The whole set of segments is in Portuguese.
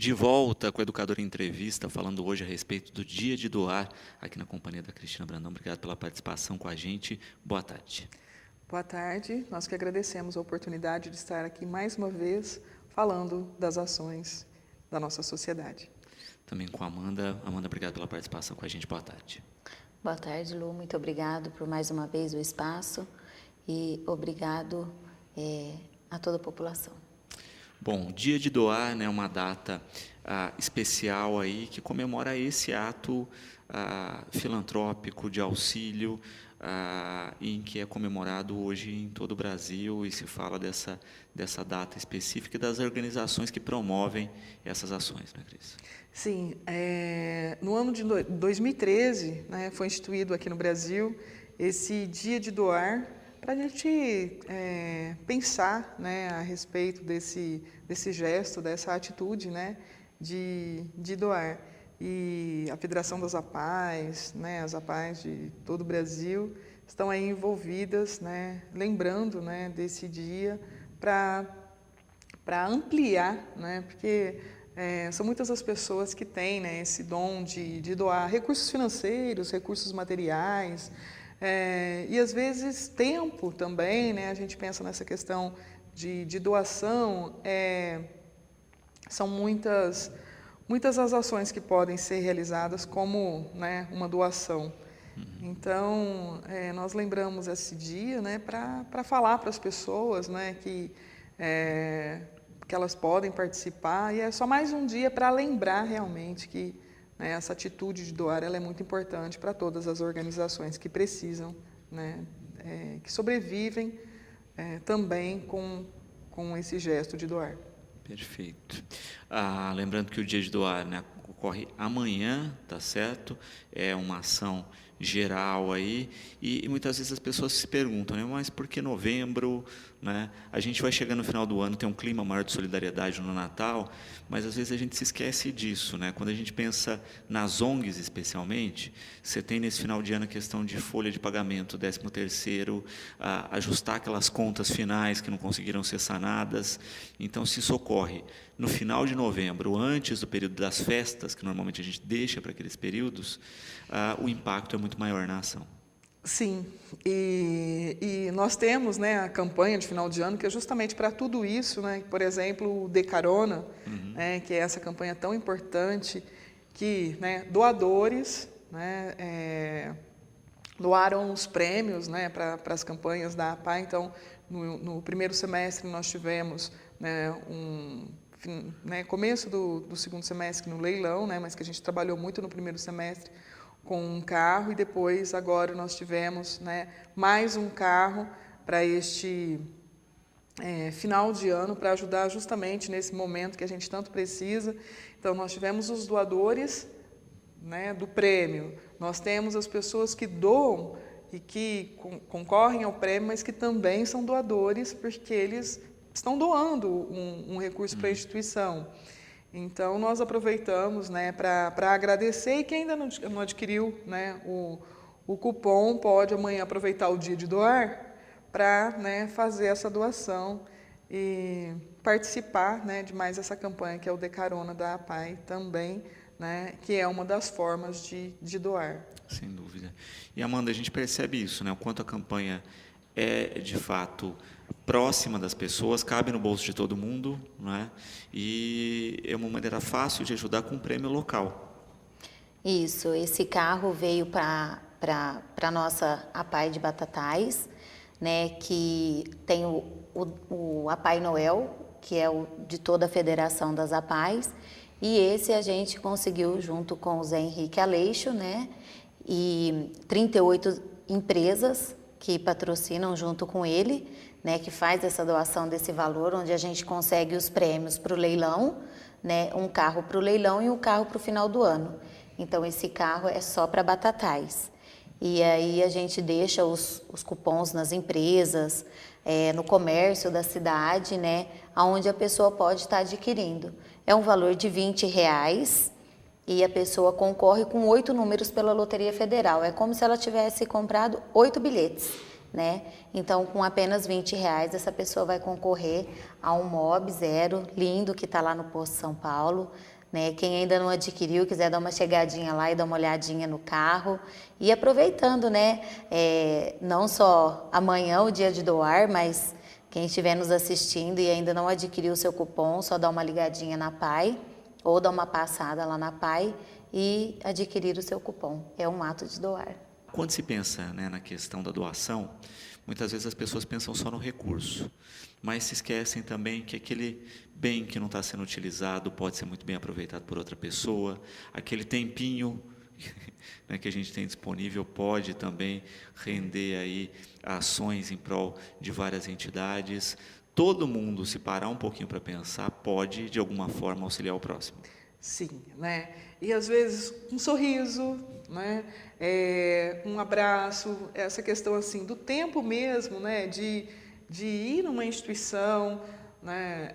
De volta com a Educadora em Entrevista, falando hoje a respeito do Dia de Doar, aqui na companhia da Cristina Brandão. Obrigado pela participação com a gente. Boa tarde. Boa tarde. Nós que agradecemos a oportunidade de estar aqui mais uma vez falando das ações da nossa sociedade. Também com a Amanda. Amanda, obrigado pela participação com a gente. Boa tarde. Boa tarde, Lu. Muito obrigado por mais uma vez o espaço e obrigado a toda a população. Bom, Dia de Doar, né, uma data especial aí que comemora esse ato filantrópico de auxílio em que é comemorado hoje em todo o Brasil e se fala dessa data específica e das organizações que promovem essas ações, né, Cris? Sim, no ano de 2013, né, foi instituído aqui no Brasil esse Dia de Doar, para a gente pensar, né, a respeito desse gesto, dessa atitude, né, de doar. E a Federação das APAES, né, as APAES de todo o Brasil, estão aí envolvidas, né, lembrando, né, desse dia para ampliar, né, porque são muitas as pessoas que têm, né, esse dom de doar recursos financeiros, recursos materiais, e às vezes tempo também, né? A gente pensa nessa questão de doação, são muitas as ações que podem ser realizadas como, né, uma doação. Então, nós lembramos esse dia, né, para falar para as pessoas, né, que elas podem participar, e é só mais um dia para lembrar realmente que, né, essa atitude de doar ela é muito importante para todas as organizações que precisam, né, que sobrevivem também com esse gesto de doar. Perfeito. Lembrando que o Dia de Doar, né, ocorre amanhã, tá certo? É uma ação geral aí, e muitas vezes as pessoas se perguntam, né, mas por que novembro, né? A gente vai chegando no final do ano, tem um clima maior de solidariedade no Natal, mas às vezes a gente se esquece disso, né? Quando a gente pensa nas ONGs especialmente, você tem nesse final de ano a questão de folha de pagamento, 13º, ajustar aquelas contas finais que não conseguiram ser sanadas. Então, se isso ocorre no final de novembro, antes do período das festas, que normalmente a gente deixa para aqueles períodos, o impacto é muito maior na ação. Sim, e nós temos, né, a campanha de final de ano, que é justamente para tudo isso, né? Por exemplo, o De Carona, né, que é essa campanha tão importante, que, né, doadores, né, doaram os prêmios, né, para as campanhas da APA. Então, no primeiro semestre nós tivemos, né, começo do segundo semestre no leilão, né, mas que a gente trabalhou muito no primeiro semestre, com um carro, e depois agora nós tivemos, né, mais um carro para este final de ano, para ajudar justamente nesse momento que a gente tanto precisa. Então, nós tivemos os doadores, né, do prêmio, nós temos as pessoas que doam e que concorrem ao prêmio, mas que também são doadores, porque eles estão doando um recurso para a instituição. Então, nós aproveitamos, né, para agradecer, e quem ainda não adquiriu, né, o cupom pode amanhã aproveitar o dia de doar para, né, fazer essa doação e participar, né, de mais essa campanha que é o De Carona da APAE também, né, que é uma das formas de doar. Sem dúvida. E, Amanda, a gente percebe isso, né, o quanto a campanha é, de fato, próxima das pessoas, cabe no bolso de todo mundo, né? E é uma maneira fácil de ajudar com um prêmio local. Isso, esse carro veio para a nossa APAE de Batatais, né, que tem o APAE Noel, que é o de toda a Federação das APAES, e esse a gente conseguiu junto com o Zé Henrique Aleixo, né, e 38 empresas que patrocinam junto com ele, né, que faz essa doação desse valor, onde a gente consegue os prêmios para o leilão, né, um carro para o leilão e um carro para o final do ano. Então, esse carro é só para Batatais. E aí a gente deixa os cupons nas empresas, no comércio da cidade, né, onde a pessoa pode estar adquirindo. É um valor de R$20, e a pessoa concorre com 8 números pela Loteria Federal. É como se ela tivesse comprado 8 bilhetes, né? Então, com apenas R$20, essa pessoa vai concorrer a um Mob Zero lindo que está lá no Posto São Paulo, né? Quem ainda não adquiriu, quiser dar uma chegadinha lá e dar uma olhadinha no carro. E aproveitando, né? Não só amanhã, o dia de doar, mas quem estiver nos assistindo e ainda não adquiriu o seu cupom, só dá uma ligadinha na PAI ou dá uma passada lá na PAI e adquirir o seu cupom. É um ato de doar. Quando se pensa, né, na questão da doação, muitas vezes as pessoas pensam só no recurso, mas se esquecem também que aquele bem que não está sendo utilizado pode ser muito bem aproveitado por outra pessoa, aquele tempinho né, que a gente tem disponível pode também render aí ações em prol de várias entidades. Todo mundo, se parar um pouquinho para pensar, pode de alguma forma auxiliar o próximo. Sim, né? E às vezes um sorriso, né? Um abraço, essa questão assim do tempo mesmo, né? De ir numa instituição, né?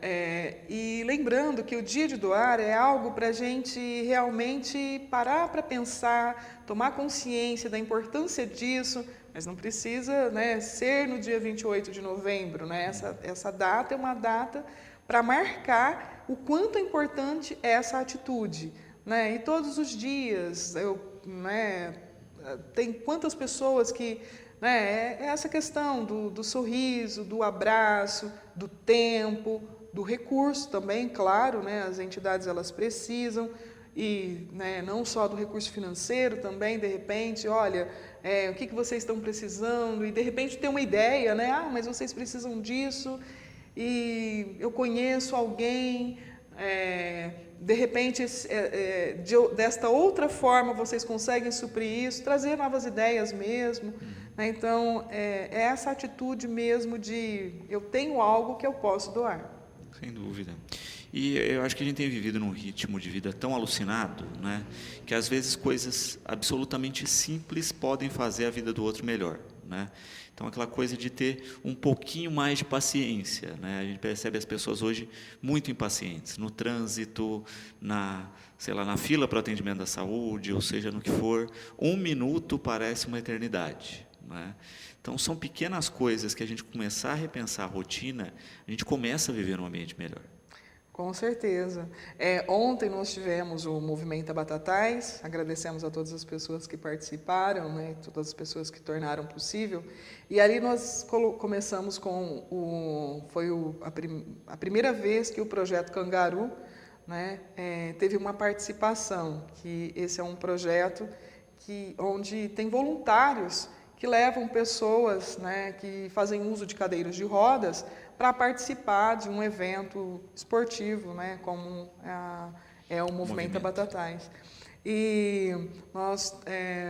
E lembrando que o dia de doar é algo para a gente realmente parar para pensar, tomar consciência da importância disso, mas não precisa, né, ser no dia 28 de novembro, né? Essa data é uma data para marcar o quanto é importante essa atitude, né? E todos os dias, tem quantas pessoas que, né, essa questão do sorriso, do abraço, do tempo, do recurso também, claro, né? As entidades elas precisam e, né, não só do recurso financeiro também, de repente, olha, o que vocês estão precisando e de repente ter uma ideia, né? Mas vocês precisam disso. E eu conheço alguém, de repente, desta outra forma vocês conseguem suprir isso, trazer novas ideias mesmo. Né? Então, é essa atitude mesmo de eu tenho algo que eu posso doar. Sem dúvida. E eu acho que a gente tem vivido num ritmo de vida tão alucinado, né, que às vezes coisas absolutamente simples podem fazer a vida do outro melhor, né? Então, aquela coisa de ter um pouquinho mais de paciência, né? A gente percebe as pessoas hoje muito impacientes, no trânsito, na fila para o atendimento da saúde, ou seja, no que for, 1 minuto parece uma eternidade, né? Então, são pequenas coisas que a gente começar a repensar a rotina, a gente começa a viver num ambiente melhor. Com certeza. Ontem nós tivemos o Movimento Batatais, agradecemos a todas as pessoas que participaram, né, todas as pessoas que tornaram possível, e ali nós começamos com a primeira vez que o Projeto Cangaru, né, teve uma participação, que esse é um projeto onde tem voluntários que levam pessoas, né, que fazem uso de cadeiras de rodas para participar de um evento esportivo, né, como é o Movimento Batatais. E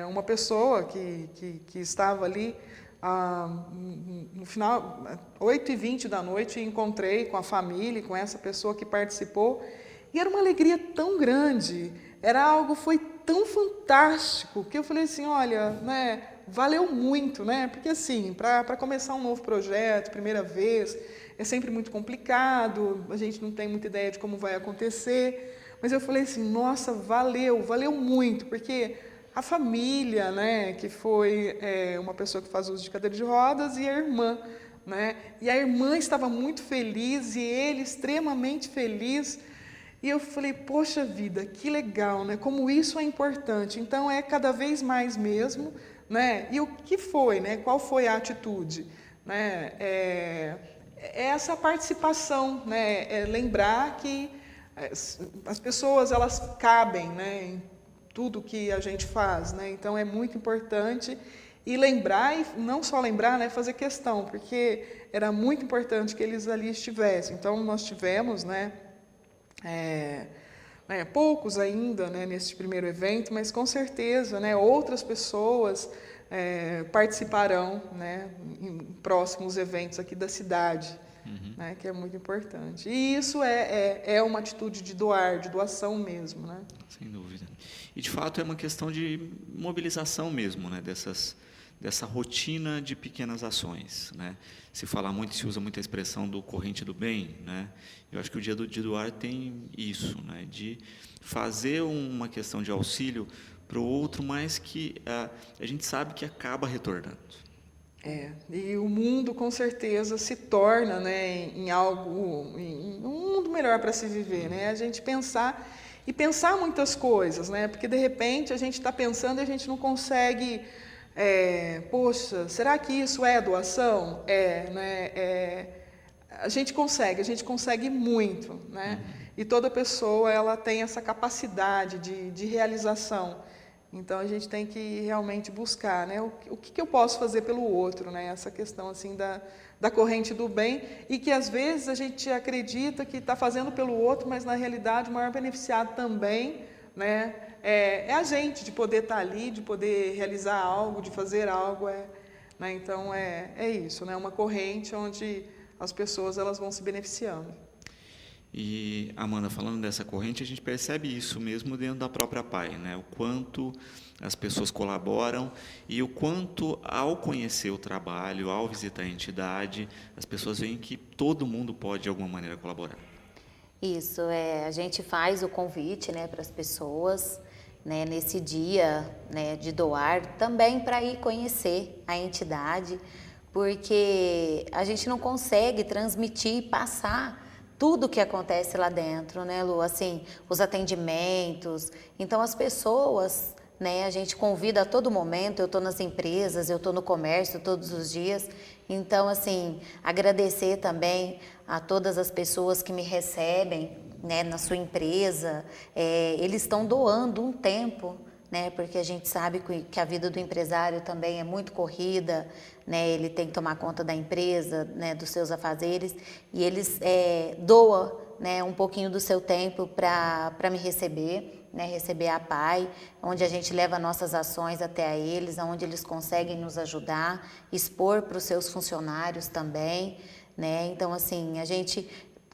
uma pessoa que estava ali, no final, 8h20 da noite, encontrei com a família, com essa pessoa que participou, e era uma alegria tão grande, foi tão fantástico, que eu falei assim, olha, né, valeu muito, né? Porque assim, para começar um novo projeto, primeira vez, é sempre muito complicado, a gente não tem muita ideia de como vai acontecer, mas eu falei assim, nossa, valeu muito, porque a família, né, que foi uma pessoa que faz uso de cadeira de rodas e a irmã, né? E a irmã estava muito feliz e ele extremamente feliz. E eu falei, poxa vida, que legal, né? Como isso é importante. Então, é cada vez mais mesmo, né? E o que foi, né? Qual foi a atitude? Né? Essa participação, né? Lembrar que as pessoas, elas cabem, né? Em tudo que a gente faz, né? Então, é muito importante. E lembrar, e não só lembrar, né? Fazer questão, porque era muito importante que eles ali estivessem. Então, nós tivemos, né? Poucos ainda, né, nesse primeiro evento, mas com certeza, né, outras pessoas participarão, né, em próximos eventos aqui da cidade, né, que é muito importante. E isso é uma atitude de doação mesmo, né? Sem dúvida. E de fato é uma questão de mobilização mesmo, né, dessa rotina de pequenas ações, né? Se usa muito a expressão do corrente do bem, né? Eu acho que o dia de doar tem isso, né? De fazer uma questão de auxílio para o outro, mas que a gente sabe que acaba retornando. E o mundo com certeza se torna, né, em um mundo melhor para se viver, né? A gente pensar e pensar muitas coisas, né? Porque de repente a gente está pensando e a gente não consegue, poxa, será que isso é doação? Né? A gente consegue muito, né? E toda pessoa ela tem essa capacidade de realização. Então a gente tem que realmente buscar, né? O que eu posso fazer pelo outro, né? Essa questão assim da corrente do bem, e que às vezes a gente acredita que está fazendo pelo outro, mas na realidade o maior beneficiado também, né? É a gente de poder estar ali, de poder realizar algo, de fazer algo, né? Então é isso, né? Uma corrente onde as pessoas elas vão se beneficiando. E, Amanda, falando dessa corrente, a gente percebe isso mesmo dentro da própria PAI, né? O quanto as pessoas colaboram e o quanto, ao conhecer o trabalho, ao visitar a entidade, as pessoas veem que todo mundo pode, de alguma maneira, colaborar. Isso, a gente faz o convite, né, para as pessoas, né, nesse dia, né, de doar, também para ir conhecer a entidade, porque a gente não consegue transmitir e passar tudo o que acontece lá dentro, né, Lu? Assim, os atendimentos. Então, as pessoas, né, a gente convida a todo momento. Eu estou nas empresas, eu estou no comércio todos os dias. Então, assim, agradecer também a todas as pessoas que me recebem, né, na sua empresa. Eles estão doando um tempo, né, porque a gente sabe que a vida do empresário também é muito corrida, né, ele tem que tomar conta da empresa, né, dos seus afazeres, e eles doam, né, um pouquinho do seu tempo para me receber, né, receber a PAI, onde a gente leva nossas ações até a eles, onde eles conseguem nos ajudar, expor para os seus funcionários também, né, então assim, a gente...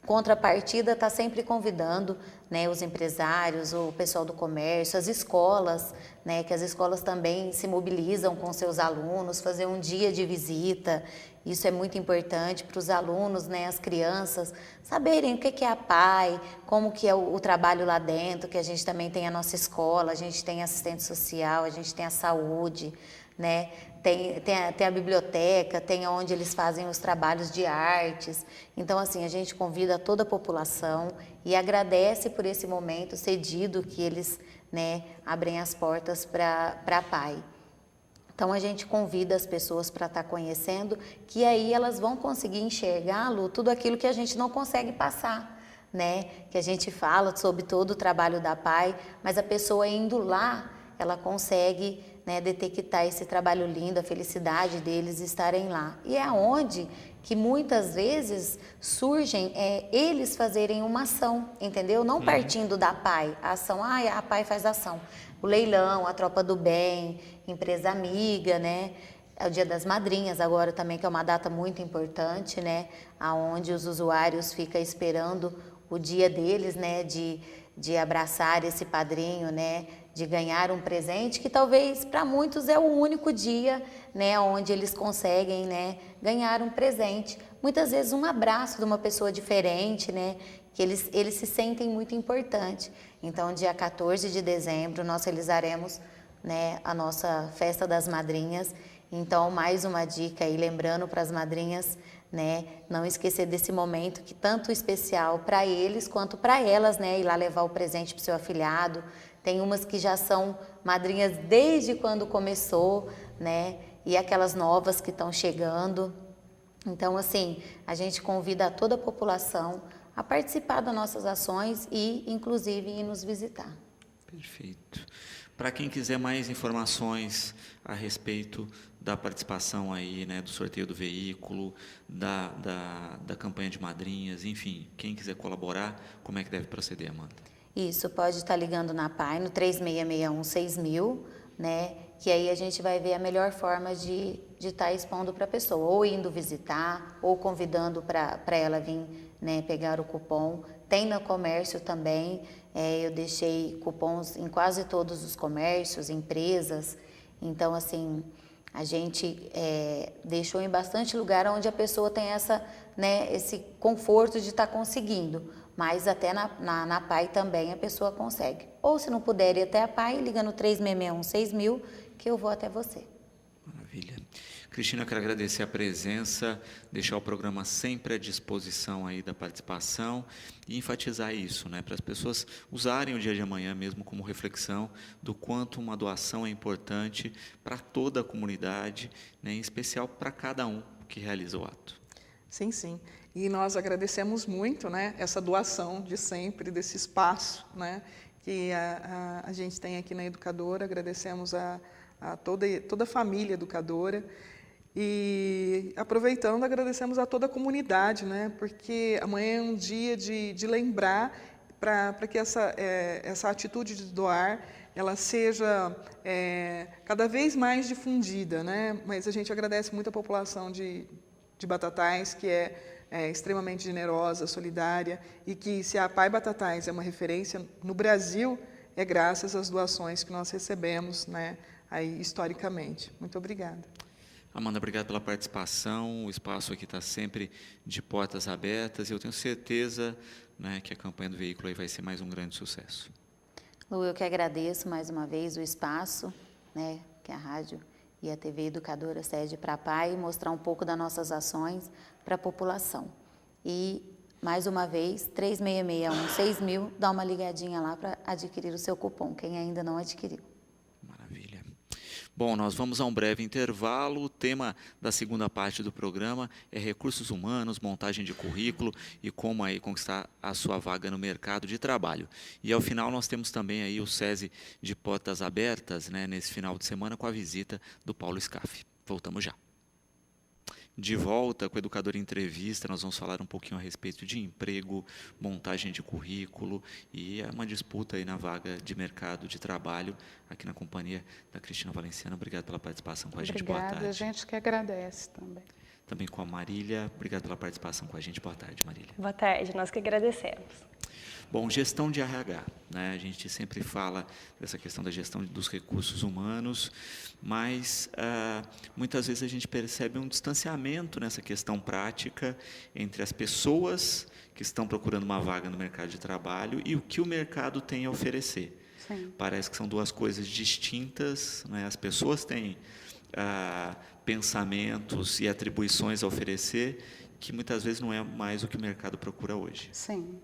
Contrapartida está sempre convidando, né, os empresários, o pessoal do comércio, as escolas, né, que as escolas também se mobilizam com seus alunos, fazer um dia de visita. Isso é muito importante para os alunos, né, as crianças, saberem o que é a PAI, como que é o trabalho lá dentro, que a gente também tem a nossa escola, a gente tem assistente social, a gente tem a saúde, né? Tem a biblioteca, tem onde eles fazem os trabalhos de artes. Então, assim, a gente convida toda a população e agradece por esse momento cedido que eles, né, abrem as portas para a PAI. Então, a gente convida as pessoas para estar conhecendo, que aí elas vão conseguir enxergar, Lu, tudo aquilo que a gente não consegue passar, né? Que a gente fala sobre todo o trabalho da PAI, mas a pessoa indo lá, ela consegue, né, detectar esse trabalho lindo, a felicidade deles estarem lá. E é onde que muitas vezes surgem eles fazerem uma ação, entendeu? Não partindo da PAI, a ação, a PAI faz ação. O leilão, a Tropa do Bem, empresa amiga, né? É o Dia das Madrinhas agora também, que é uma data muito importante, né? Onde os usuários ficam esperando o dia deles, né? De abraçar esse padrinho, né? De ganhar um presente que talvez para muitos é o único dia, né, onde eles conseguem, né, ganhar um presente. Muitas vezes um abraço de uma pessoa diferente, né, que eles se sentem muito importante. Então, dia 14 de dezembro, nós realizaremos, né, a nossa Festa das Madrinhas. Então, mais uma dica aí, lembrando para as madrinhas, né, não esquecer desse momento que tanto especial para eles quanto para elas, né, ir lá levar o presente para o seu afilhado. Tem umas que já são madrinhas desde quando começou, né? E aquelas novas que estão chegando. Então, assim, a gente convida a toda a população a participar das nossas ações e, inclusive, ir nos visitar. Perfeito. Para quem quiser mais informações a respeito da participação aí, né, do sorteio do veículo, da campanha de madrinhas, enfim, quem quiser colaborar, como é que deve proceder, Amanda? Isso, pode estar ligando na PAI no 3661-6000, né? Que aí a gente vai ver a melhor forma de estar expondo para a pessoa, ou indo visitar, ou convidando para ela vir, né, pegar o cupom. Tem no comércio também, eu deixei cupons em quase todos os comércios, empresas. Então, assim, a gente deixou em bastante lugar onde a pessoa tem esse conforto de estar conseguindo. Mas até na PAI também a pessoa consegue. Ou se não puder ir até a PAI, liga no 3661-6000, que eu vou até você. Maravilha. Cristina, eu quero agradecer a presença, deixar o programa sempre à disposição aí da participação e enfatizar isso, né, para as pessoas usarem o dia de amanhã mesmo como reflexão do quanto uma doação é importante para toda a comunidade, né, em especial para cada um que realiza o ato. Sim, sim. E nós agradecemos muito, né, essa doação de sempre, desse espaço, né, que a gente tem aqui na Educadora. Agradecemos a toda a família educadora. E, aproveitando, agradecemos a toda a comunidade, né, porque amanhã é um dia de lembrar para que essa atitude de doar ela seja cada vez mais difundida, né? Mas a gente agradece muito a população de Batatais, que é extremamente generosa, solidária, e que, se a Pai Batatais é uma referência no Brasil, é graças às doações que nós recebemos, né, aí, historicamente. Muito obrigada. Amanda, obrigado pela participação. O espaço aqui está sempre de portas abertas e eu tenho certeza, né, que a campanha do veículo aí vai ser mais um grande sucesso. Lu, eu que agradeço mais uma vez o espaço, né, que a rádio e a TV Educadora cede para a PAI e mostrar um pouco das nossas ações para a população. E, mais uma vez, 3661-6000, dá uma ligadinha lá para adquirir o seu cupom, quem ainda não adquiriu. Maravilha. Bom, nós vamos a um breve intervalo. O tema da segunda parte do programa é recursos humanos, montagem de currículo e como aí conquistar a sua vaga no mercado de trabalho. E ao final nós temos também aí o SESI de portas abertas, né, nesse final de semana com a visita do Paulo Scaff. Voltamos já. De volta com o Educador Entrevista, nós vamos falar um pouquinho a respeito de emprego, montagem de currículo e uma disputa aí na vaga de mercado de trabalho aqui na companhia da Cristina Valenciano. Obrigado pela participação com a gente. Boa tarde. Obrigada, a gente que agradece também. Também com a Marília. Obrigado pela participação com a gente. Boa tarde, Marília. Boa tarde, nós que agradecemos. Bom, gestão de RH, né? A gente sempre fala dessa questão da gestão dos recursos humanos, mas muitas vezes a gente percebe um distanciamento nessa questão prática entre as pessoas que estão procurando uma vaga no mercado de trabalho e o que o mercado tem a oferecer. Sim. Parece que são duas coisas distintas, né? As pessoas têm pensamentos e atribuições a oferecer que muitas vezes não é mais o que o mercado procura hoje. Sim.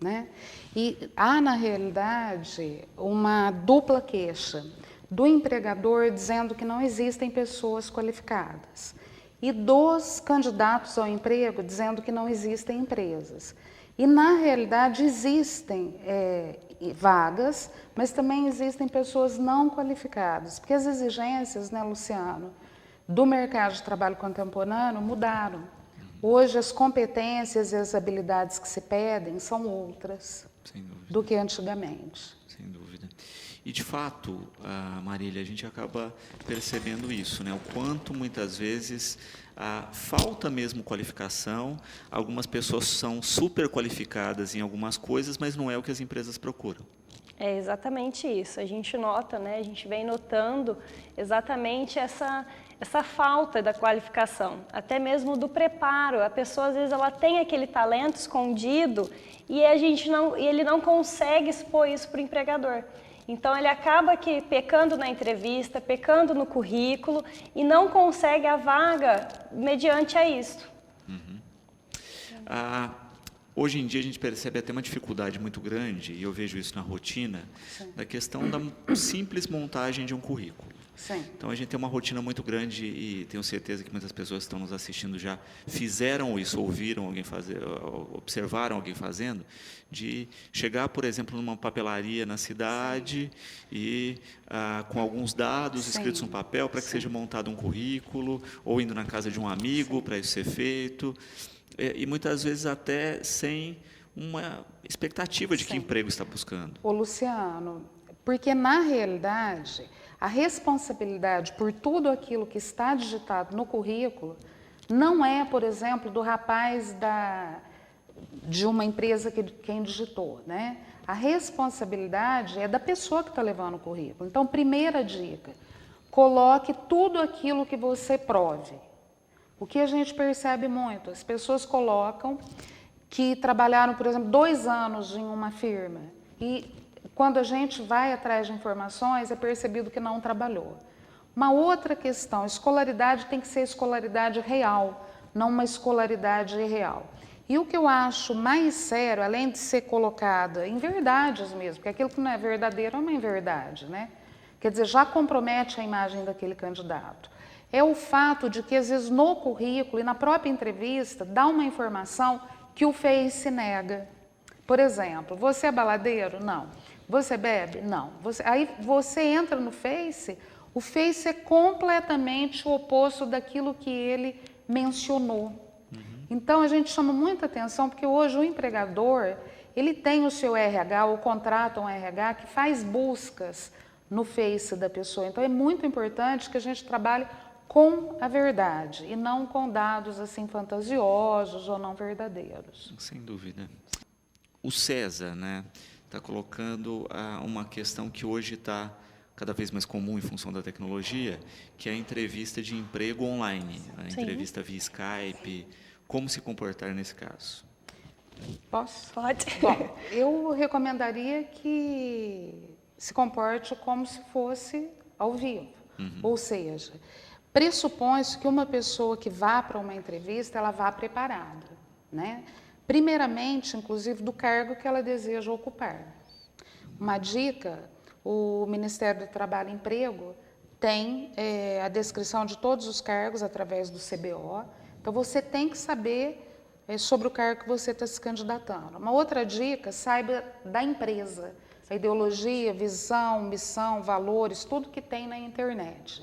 Né? E há, na realidade, uma dupla queixa do empregador dizendo que não existem pessoas qualificadas e dos candidatos ao emprego dizendo que não existem empresas. E, na realidade, existem vagas, mas também existem pessoas não qualificadas, porque as exigências, né, Luciano, do mercado de trabalho contemporâneo mudaram. Hoje, as competências e as habilidades que se pedem são outras do que antigamente. Sem dúvida. E, de fato, Marília, a gente acaba percebendo isso, né? O quanto, muitas vezes, falta mesmo qualificação. Algumas pessoas são super qualificadas em algumas coisas, mas não é o que as empresas procuram. É exatamente isso. A gente nota, né? A gente vem notando exatamente essa falta da qualificação, até mesmo do preparo. A pessoa, às vezes, ela tem aquele talento escondido e ele não consegue expor isso para o empregador. Então, ele acaba pecando na entrevista, pecando no currículo e não consegue a vaga mediante a isso. Uhum. Hoje em dia a gente percebe até uma dificuldade muito grande, e eu vejo isso na rotina, sim, da questão da simples montagem de um currículo. Sim. Então a gente tem uma rotina muito grande e tenho certeza que muitas pessoas que estão nos assistindo já fizeram isso, ouviram alguém fazer, observaram alguém fazendo, de chegar, por exemplo, numa papelaria na cidade, sim, e com alguns dados, sim, escritos no papel para que, sim, seja montado um currículo, ou indo na casa de um amigo, sim, para isso ser feito. E muitas vezes até sem uma expectativa de, sim, que emprego está buscando. Ô Luciano, porque na realidade a responsabilidade por tudo aquilo que está digitado no currículo não é, por exemplo, do rapaz de uma empresa quem digitou, né? A responsabilidade é da pessoa que está levando o currículo. Então, primeira dica, coloque tudo aquilo que você prove. O que a gente percebe muito, as pessoas colocam que trabalharam, por exemplo, 2 anos em uma firma e quando a gente vai atrás de informações é percebido que não trabalhou. Uma outra questão, escolaridade tem que ser escolaridade real, não uma escolaridade irreal. E o que eu acho mais sério, além de ser colocada em verdades mesmo, porque aquilo que não é verdadeiro é uma inverdade, né? Quer dizer, já compromete a imagem daquele candidato. É o fato de que, às vezes, no currículo e na própria entrevista, dá uma informação que o Face nega. Por exemplo, você é baladeiro? Não. Você bebe? Não. Aí você entra no Face, o Face é completamente o oposto daquilo que ele mencionou. Então, a gente chama muita atenção, porque hoje o empregador, ele tem o seu RH, ou contrata um RH que faz buscas no Face da pessoa. Então, é muito importante que a gente trabalhe com a verdade e não com dados assim fantasiosos ou não verdadeiros. Sem dúvida. O César, né, está colocando uma questão que hoje está cada vez mais comum em função da tecnologia, que é a entrevista de emprego online, a entrevista via Skype. Como se comportar nesse caso? Posso? Pode. Bom, eu recomendaria que se comporte como se fosse ao vivo. Ou seja, pressupõe-se que uma pessoa que vá para uma entrevista, ela vá preparada, né? Primeiramente, inclusive, do cargo que ela deseja ocupar. Uma dica, o Ministério do Trabalho e Emprego tem a descrição de todos os cargos através do CBO. Então, você tem que saber sobre o cargo que você está se candidatando. Uma outra dica, saiba da empresa, a ideologia, visão, missão, valores, tudo que tem na internet.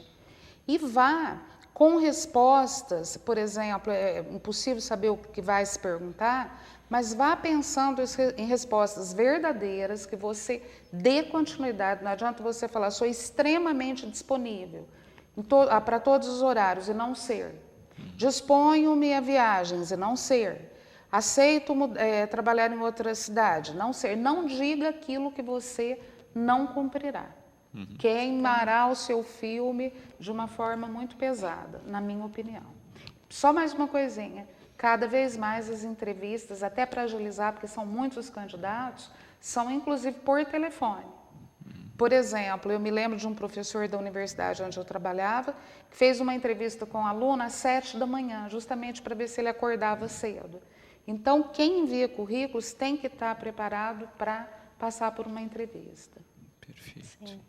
E vá com respostas, por exemplo, é impossível saber o que vai se perguntar, mas vá pensando em respostas verdadeiras, que você dê continuidade. Não adianta você falar, sou extremamente disponível para todos os horários e não ser. Disponho-me a viagens e não ser. Aceito trabalhar em outra cidade, não ser. Não diga aquilo que você não cumprirá. Queimará o seu filme de uma forma muito pesada, na minha opinião. Só mais uma coisinha. Cada vez mais as entrevistas, até para agilizar, porque são muitos candidatos, são inclusive por telefone. Por exemplo, eu me lembro de um professor da universidade onde eu trabalhava, que fez uma entrevista com um aluno às 7 da manhã, justamente para ver se ele acordava cedo. Então, quem envia currículos tem que estar preparado para passar por uma entrevista. Perfeito. Sim.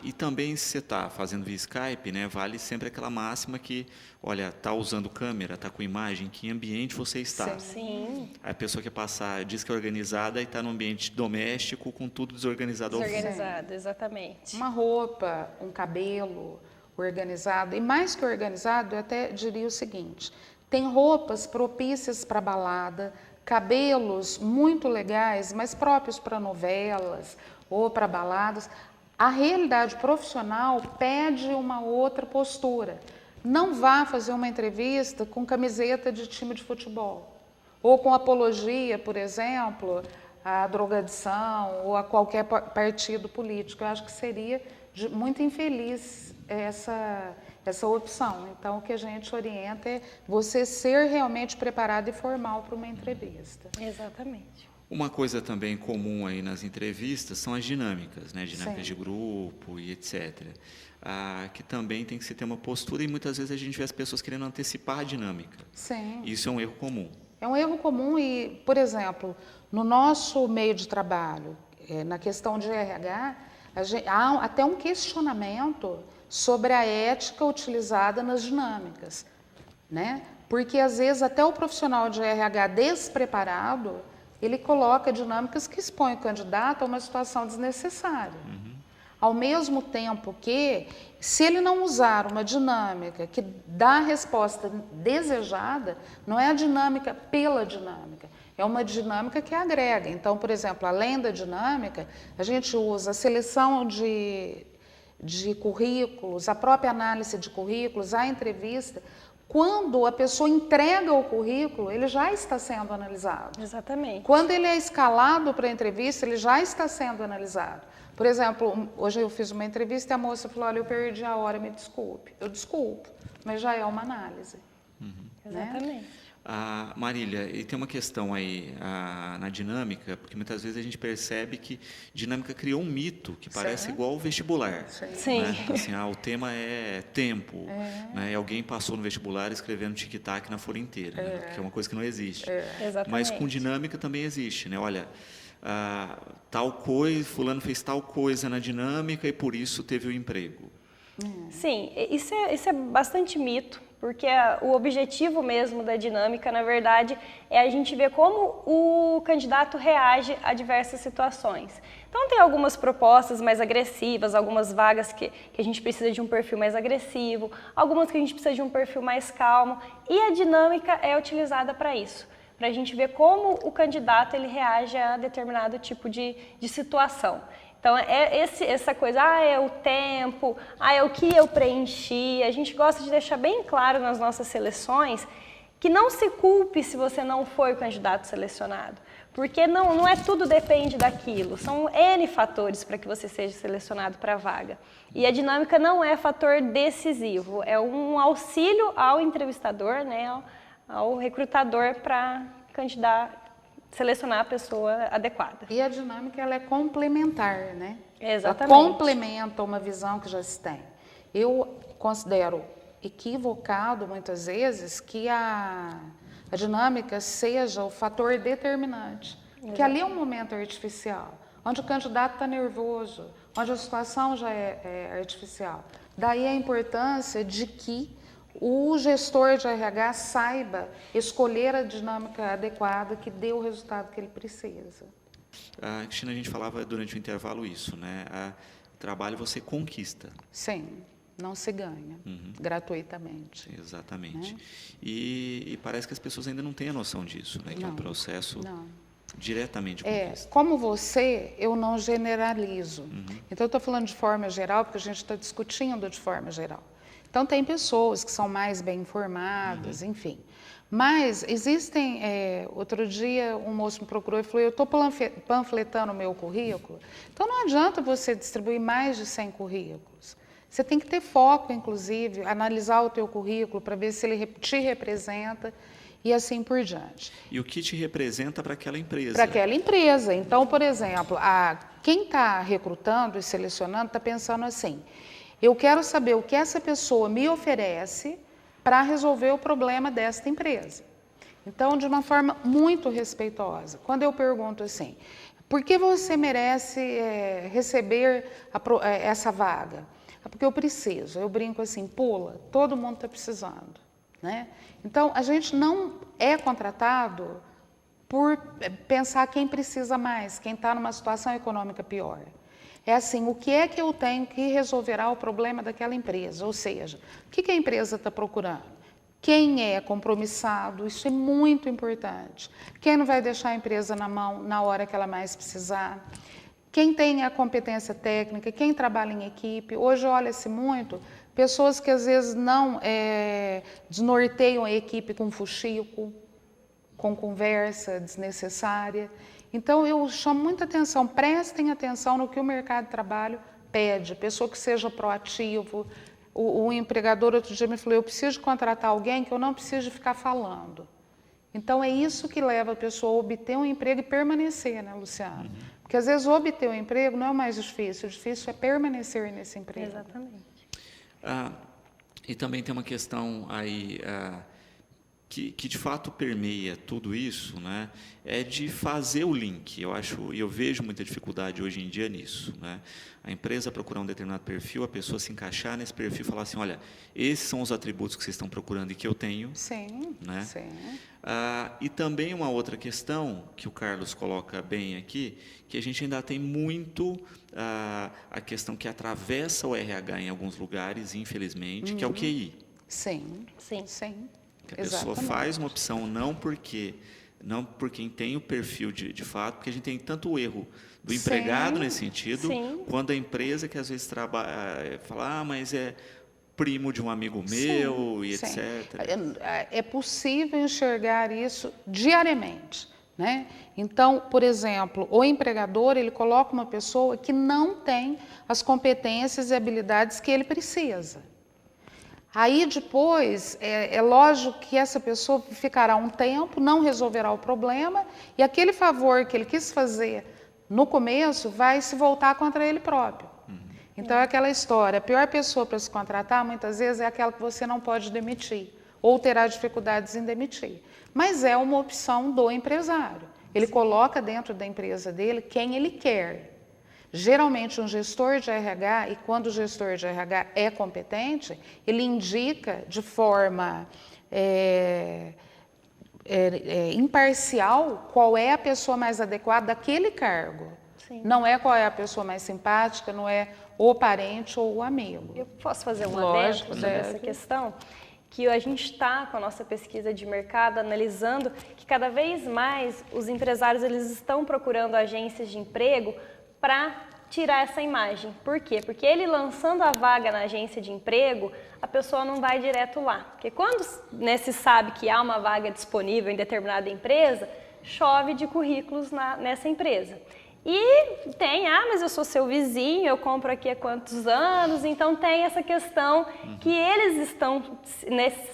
E também, se você está fazendo via Skype, né, vale sempre aquela máxima que, olha, está usando câmera, está com imagem, que ambiente você está. Sim. A pessoa quer passar, diz que é organizada e está no ambiente doméstico com tudo desorganizado. Desorganizado, exatamente. Uma roupa, um cabelo organizado, e mais que organizado, eu até diria o seguinte, tem roupas propícias para balada, cabelos muito legais, mas próprios para novelas ou para baladas. A realidade profissional pede uma outra postura. Não vá fazer uma entrevista com camiseta de time de futebol, ou com apologia, por exemplo, à drogadição ou a qualquer partido político. Eu acho que seria muito infeliz essa opção. Então, o que a gente orienta é você ser realmente preparado e formal para uma entrevista. Exatamente. Uma coisa também comum aí nas entrevistas são as dinâmicas, né? Dinâmicas de grupo e etc. Que também tem que se ter uma postura e muitas vezes a gente vê as pessoas querendo antecipar a dinâmica. Sim. Isso é um erro comum. É um erro comum e, por exemplo, no nosso meio de trabalho, na questão de RH, há até um questionamento sobre a ética utilizada nas dinâmicas, né? Porque às vezes até o profissional de RH despreparado, ele coloca dinâmicas que expõem o candidato a uma situação desnecessária. Ao mesmo tempo que, se ele não usar uma dinâmica que dá a resposta desejada, não é a dinâmica pela dinâmica, é uma dinâmica que agrega. Então, por exemplo, além da dinâmica, a gente usa a seleção de currículos, a própria análise de currículos, a entrevista. Quando a pessoa entrega o currículo, ele já está sendo analisado. Exatamente. Quando ele é escalado para a entrevista, ele já está sendo analisado. Por exemplo, hoje eu fiz uma entrevista e a moça falou, olha, eu perdi a hora, me desculpe. Eu desculpo, mas já é uma análise. Exatamente. Marília, e tem uma questão aí na dinâmica, porque muitas vezes a gente percebe que dinâmica criou um mito que parece igual ao vestibular. Sim. Né? Assim, o tema é tempo, né? E alguém passou no vestibular escrevendo tic-tac na folha inteira, né? Que é uma coisa que não existe. Exatamente. Mas com dinâmica também existe, né? Olha, tal coisa, fulano fez tal coisa na dinâmica e por isso teve o emprego. Sim, isso é bastante mito, porque o objetivo mesmo da dinâmica, na verdade, é a gente ver como o candidato reage a diversas situações. Então, tem algumas propostas mais agressivas, algumas vagas que a gente precisa de um perfil mais agressivo, algumas que a gente precisa de um perfil mais calmo, e a dinâmica é utilizada para isso, para a gente ver como o candidato ele reage a determinado tipo de situação. Então, essa coisa, é o tempo, é o que eu preenchi. A gente gosta de deixar bem claro nas nossas seleções que não se culpe se você não foi o candidato selecionado. Porque não é tudo depende daquilo, são N fatores para que você seja selecionado para a vaga. E a dinâmica não é fator decisivo, é um auxílio ao entrevistador, né, ao recrutador para selecionar a pessoa adequada. E a dinâmica ela é complementar, né? Exatamente. Ela complementa uma visão que já se tem. Eu considero equivocado, muitas vezes, que a dinâmica seja o fator determinante. Porque ali é um momento artificial, onde o candidato está nervoso, onde a situação já é artificial. Daí a importância de que o gestor de RH saiba escolher a dinâmica adequada que dê o resultado que ele precisa. Cristina, a gente falava durante o intervalo isso, né? Trabalho você conquista. Sim, não se ganha gratuitamente. Exatamente. Né? E parece que as pessoas ainda não têm a noção disso, né? Que é um processo diretamente de conquista. Como você, eu não generalizo. Então, eu estou falando de forma geral, porque a gente está discutindo de forma geral. Então, tem pessoas que são mais bem informadas, enfim. Mas existem... outro dia, um moço me procurou e falou, eu estou panfletando o meu currículo, então não adianta você distribuir mais de 100 currículos. Você tem que ter foco, inclusive, analisar o teu currículo para ver se ele te representa e assim por diante. E o que te representa para aquela empresa? Para aquela empresa. Então, por exemplo, quem está recrutando e selecionando está pensando assim, eu quero saber o que essa pessoa me oferece para resolver o problema desta empresa. Então, de uma forma muito respeitosa. Quando eu pergunto assim, por que você merece receber essa vaga? Porque eu preciso. Eu brinco assim, pula, todo mundo está precisando. Né? Então, a gente não é contratado por pensar quem precisa mais, quem está numa situação econômica pior. É assim, o que é que eu tenho que resolverá o problema daquela empresa? Ou seja, o que a empresa está procurando? Quem é compromissado? Isso é muito importante. Quem não vai deixar a empresa na mão na hora que ela mais precisar? Quem tem a competência técnica? Quem trabalha em equipe? Hoje olha-se muito pessoas que às vezes não desnorteiam a equipe com fuxico, com conversa desnecessária. Então, eu chamo muita atenção, prestem atenção no que o mercado de trabalho pede, pessoa que seja proativo. O empregador outro dia me falou, eu preciso contratar alguém que eu não preciso ficar falando. Então, é isso que leva a pessoa a obter um emprego e permanecer, né, Luciano? Porque, às vezes, obter um emprego não é o mais difícil, o difícil é permanecer nesse emprego. Exatamente. E também tem uma questão aí... Que de fato permeia tudo isso, né, é de fazer o link. Eu vejo muita dificuldade hoje em dia nisso, né? A empresa procurar um determinado perfil, a pessoa se encaixar nesse perfil e falar assim, olha, esses são os atributos que vocês estão procurando e que eu tenho. Sim, né? sim. E também uma outra questão que o Carlos coloca bem aqui, que a gente ainda tem muito a questão que atravessa o RH em alguns lugares, infelizmente, que é o QI. Sim, Sim. sim. Que a pessoa faz uma opção não por quem tem o perfil de fato, porque a gente tem tanto erro do empregado nesse sentido, quanto a empresa que às vezes fala, mas é primo de um amigo meu e etc. É possível enxergar isso diariamente. Né? Então, por exemplo, o empregador ele coloca uma pessoa que não tem as competências e habilidades que ele precisa. Aí depois, é lógico que essa pessoa ficará um tempo, não resolverá o problema, e aquele favor que ele quis fazer no começo vai se voltar contra ele próprio. Então é aquela história, a pior pessoa para se contratar muitas vezes é aquela que você não pode demitir, ou terá dificuldades em demitir. Mas é uma opção do empresário. Ele coloca dentro da empresa dele quem ele quer. Geralmente um gestor de RH, e quando o gestor de RH é competente, ele indica de forma imparcial qual é a pessoa mais adequada daquele cargo. Sim. Não é qual é a pessoa mais simpática, não é o parente ou o amigo. Eu posso fazer um adendo sobre essa questão? Que a gente está com a nossa pesquisa de mercado analisando que cada vez mais os empresários eles estão procurando agências de emprego para tirar essa imagem. Por quê? Porque ele lançando a vaga na agência de emprego, a pessoa não vai direto lá. Porque quando se sabe que há uma vaga disponível em determinada empresa, chove de currículos nessa empresa. E tem, mas eu sou seu vizinho, eu compro aqui há quantos anos, então tem essa questão que eles estão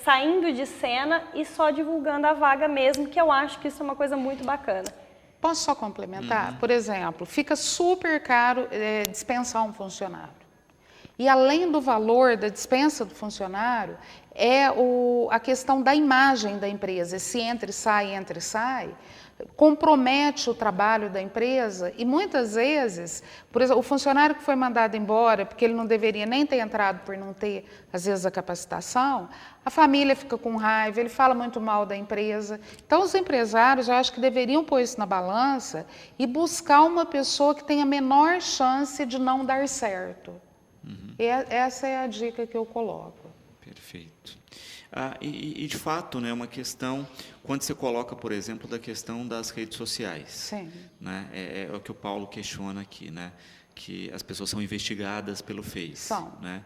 saindo de cena e só divulgando a vaga mesmo, que eu acho que isso é uma coisa muito bacana. Posso só complementar? Por exemplo, fica super caro dispensar um funcionário. E além do valor da dispensa do funcionário, a questão da imagem da empresa, se entra e sai, compromete o trabalho da empresa e muitas vezes, por exemplo, o funcionário que foi mandado embora, porque ele não deveria nem ter entrado por não ter, às vezes, a capacitação, a família fica com raiva, ele fala muito mal da empresa. Então, os empresários, eu acho que deveriam pôr isso na balança e buscar uma pessoa que tenha a menor chance de não dar certo. Essa é a dica que eu coloco. Perfeito. E de fato, né, uma questão, quando você coloca, por exemplo, da questão das redes sociais. Sim. Né, é o que o Paulo questiona aqui, né, que as pessoas são investigadas pelo Face. São. Né,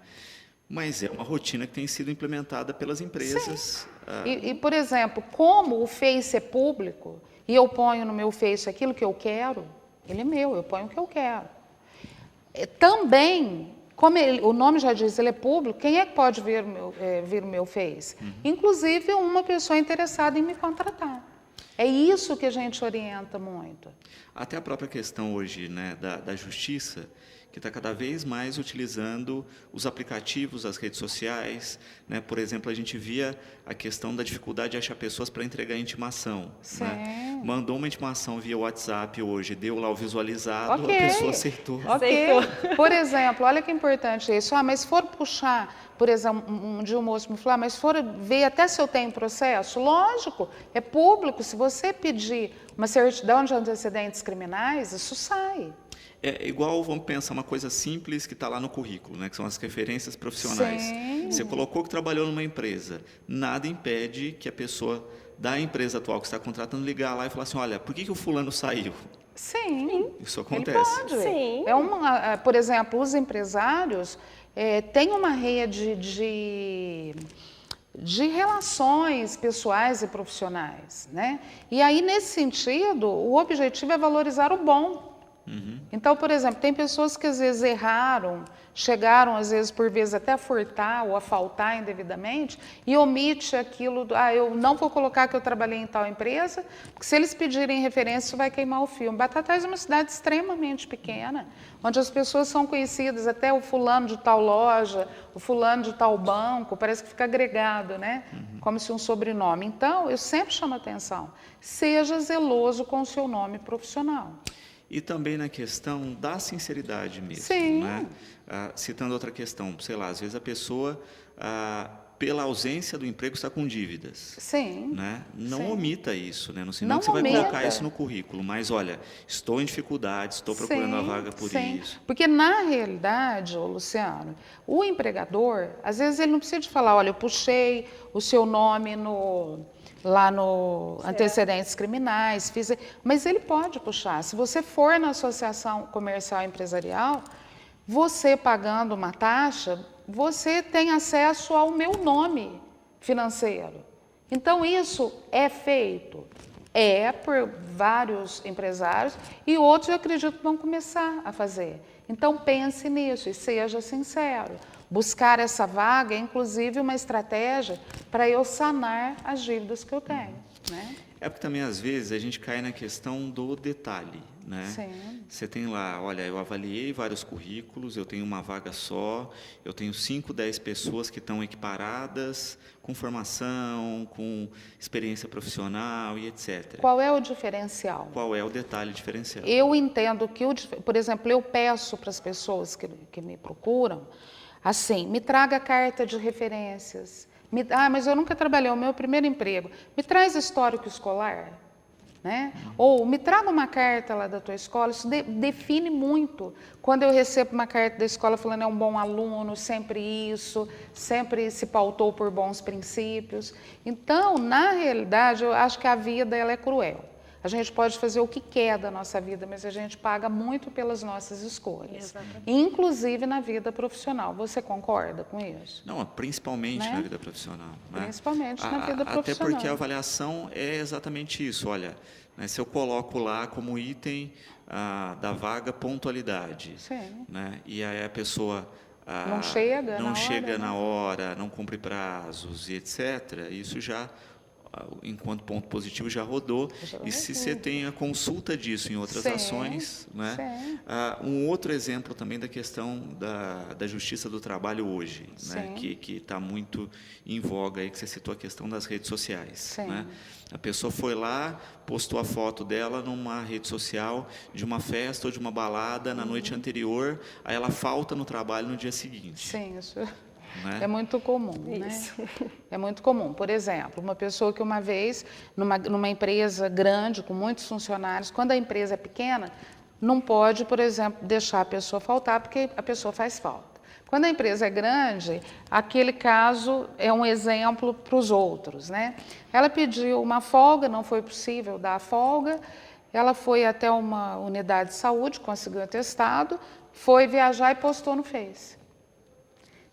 mas é uma rotina que tem sido implementada pelas empresas. Sim. Por exemplo, como o Face é público e eu ponho no meu Face aquilo que eu quero, ele é meu, eu ponho o que eu quero. Também, como o nome já diz, ele é público, quem é que pode ver o meu Face? Inclusive uma pessoa interessada em me contratar. É isso que a gente orienta muito. Até a própria questão hoje, né, da justiça, que está cada vez mais utilizando os aplicativos, as redes sociais. Né? Por exemplo, a gente via a questão da dificuldade de achar pessoas para entregar intimação. Né? Mandou uma intimação via WhatsApp hoje, deu lá o visualizado, a pessoa aceitou. Por exemplo, olha que importante isso. Mas se for puxar, por exemplo, um dia o moço me falou, mas se for ver até se eu tenho processo, lógico, é público. Se você pedir uma certidão de antecedentes criminais, isso sai. É igual, vamos pensar, uma coisa simples que está lá no currículo, né, que são as referências profissionais. Sim. Você colocou que trabalhou numa empresa, nada impede que a pessoa da empresa atual que está contratando ligar lá e falar assim, olha, por que o fulano saiu? Sim. Isso acontece. Ele pode. Sim. Por exemplo, os empresários têm uma rede de relações pessoais e profissionais. Né? E aí, nesse sentido, o objetivo é valorizar o bom. Então, por exemplo, tem pessoas que às vezes erraram, chegaram às vezes por vezes até a furtar ou a faltar indevidamente e omite aquilo, eu não vou colocar que eu trabalhei em tal empresa, porque se eles pedirem referência isso vai queimar o filme. Batatais é uma cidade extremamente pequena, onde as pessoas são conhecidas, até o fulano de tal loja, o fulano de tal banco, parece que fica agregado, né? Como se um sobrenome. Então, eu sempre chamo a atenção, seja zeloso com o seu nome profissional. E também na questão da sinceridade mesmo. Sim. Né? Citando outra questão, sei lá, às vezes a pessoa, pela ausência do emprego, está com dívidas. Sim. Né? Não Sim. omita isso, né? Não Não que você vai omita. colocar isso no currículo, mas olha, estou em dificuldade, estou procurando a vaga por isso. Porque na realidade, Luciano, o empregador, às vezes ele não precisa de falar, olha, eu puxei o seu nome lá no antecedentes criminais, mas ele pode puxar. Se você for na associação comercial empresarial, você pagando uma taxa, você tem acesso ao meu nome financeiro. Então isso é feito. Por vários empresários e outros eu acredito que vão começar a fazer. Então pense nisso e seja sincero. buscar essa vaga é inclusive uma estratégia para eu sanar as dívidas que eu tenho, né? É porque também, às vezes, a gente cai na questão do detalhe, né? Sim. Você tem lá, olha, eu avaliei vários currículos, eu tenho uma vaga só, eu tenho 5, 10 pessoas que estão equiparadas, com formação, com experiência profissional e etc. Qual é o diferencial? Qual é o detalhe diferencial? Eu entendo que, por exemplo, eu peço para as pessoas que me procuram, assim, me traga carta de referências. Mas eu nunca trabalhei, é o meu primeiro emprego. Me traz histórico escolar, né? Ou me traga uma carta lá da tua escola. Isso define muito. Quando eu recebo uma carta da escola falando é um bom aluno, sempre isso, sempre se pautou por bons princípios. Então, na realidade, eu acho que a vida ela é cruel. A gente pode fazer o que quer da nossa vida, mas a gente paga muito pelas nossas escolhas, Exatamente. inclusive na vida profissional. Você concorda com isso? Não, principalmente Né? na vida profissional. Né? Principalmente na vida Até profissional. porque a avaliação é exatamente isso. Olha, né, se eu coloco lá como item da vaga pontualidade, Sim. né, e aí a pessoa Não chega não na chega hora, na né? hora, não cumpre prazos e etc., isso já, enquanto ponto positivo, já rodou. E se você tem a consulta disso em outras Sim, ações, né? sim. Um outro exemplo também da questão da justiça do trabalho hoje, né? Sim. que está muito em voga, aí, que você citou a questão das redes sociais. Sim. Né? A pessoa foi lá, postou a foto dela numa rede social de uma festa ou de uma balada na noite anterior, aí ela falta no trabalho no dia seguinte. Sim, isso Né? é muito comum, né? Isso. É muito comum. Por exemplo, uma pessoa que uma vez, numa empresa grande, com muitos funcionários, quando a empresa é pequena, não pode, por exemplo, deixar a pessoa faltar, porque a pessoa faz falta. Quando a empresa é grande, aquele caso é um exemplo para os outros, né? Ela pediu uma folga, não foi possível dar a folga, ela foi até uma unidade de saúde, conseguiu atestado, foi viajar e postou no Face.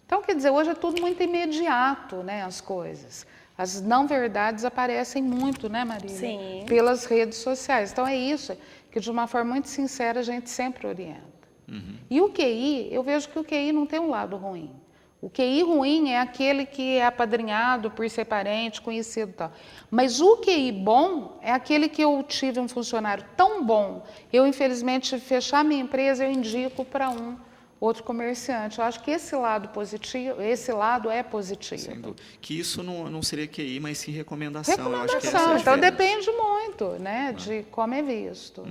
Então, quer dizer, hoje é tudo muito imediato, né, as coisas. As não-verdades aparecem muito, né, Marília? Sim. Pelas redes sociais. Então, é isso que, de uma forma muito sincera, a gente sempre orienta. E o QI, eu vejo que o QI não tem um lado ruim. O QI ruim é aquele que é apadrinhado por ser parente, conhecido e tal. Mas o QI bom é aquele que eu tive um funcionário tão bom, eu, infelizmente, fechar minha empresa, eu indico para um outro comerciante. Eu acho que esse lado positivo, esse lado é positivo. Sem dúvida. Que isso não seria QI, mas sim recomendação. Eu acho que essa é a Recomendação. Então diferença. depende muito, né, de como é visto.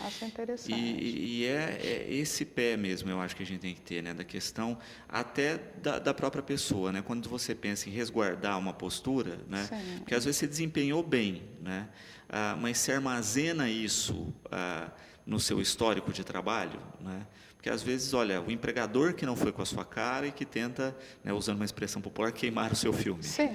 Acho interessante. E é esse pé mesmo, eu acho que a gente tem que ter, né, da questão até da própria pessoa, né, quando você pensa em resguardar uma postura, né, Sim. porque às vezes você desempenhou bem, né, mas você armazena isso no seu histórico de trabalho, né, porque às vezes, olha, o empregador que não foi com a sua cara e que tenta, né, usando uma expressão popular, queimar o seu filme. Sim,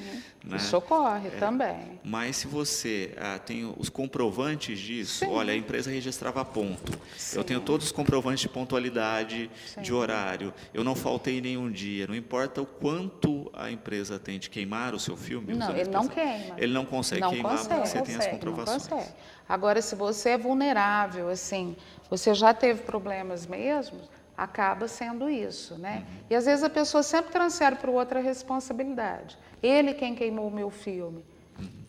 né? isso ocorre também. Mas se você tem os comprovantes disso, Sim. olha, a empresa registrava ponto. Sim. Eu tenho todos os comprovantes de pontualidade, Sim. de horário. Eu não faltei nenhum dia. Não importa o quanto a empresa tem de queimar o seu filme. Não, usando a ele não expressão. queima. Ele não consegue Não queimar consegue. porque você tem as Não comprovações. Não consegue. Agora, se você é vulnerável, assim, você já teve problemas mesmo, acaba sendo isso, né? E às vezes a pessoa sempre transfere para o outro a responsabilidade. Ele quem queimou o meu filme.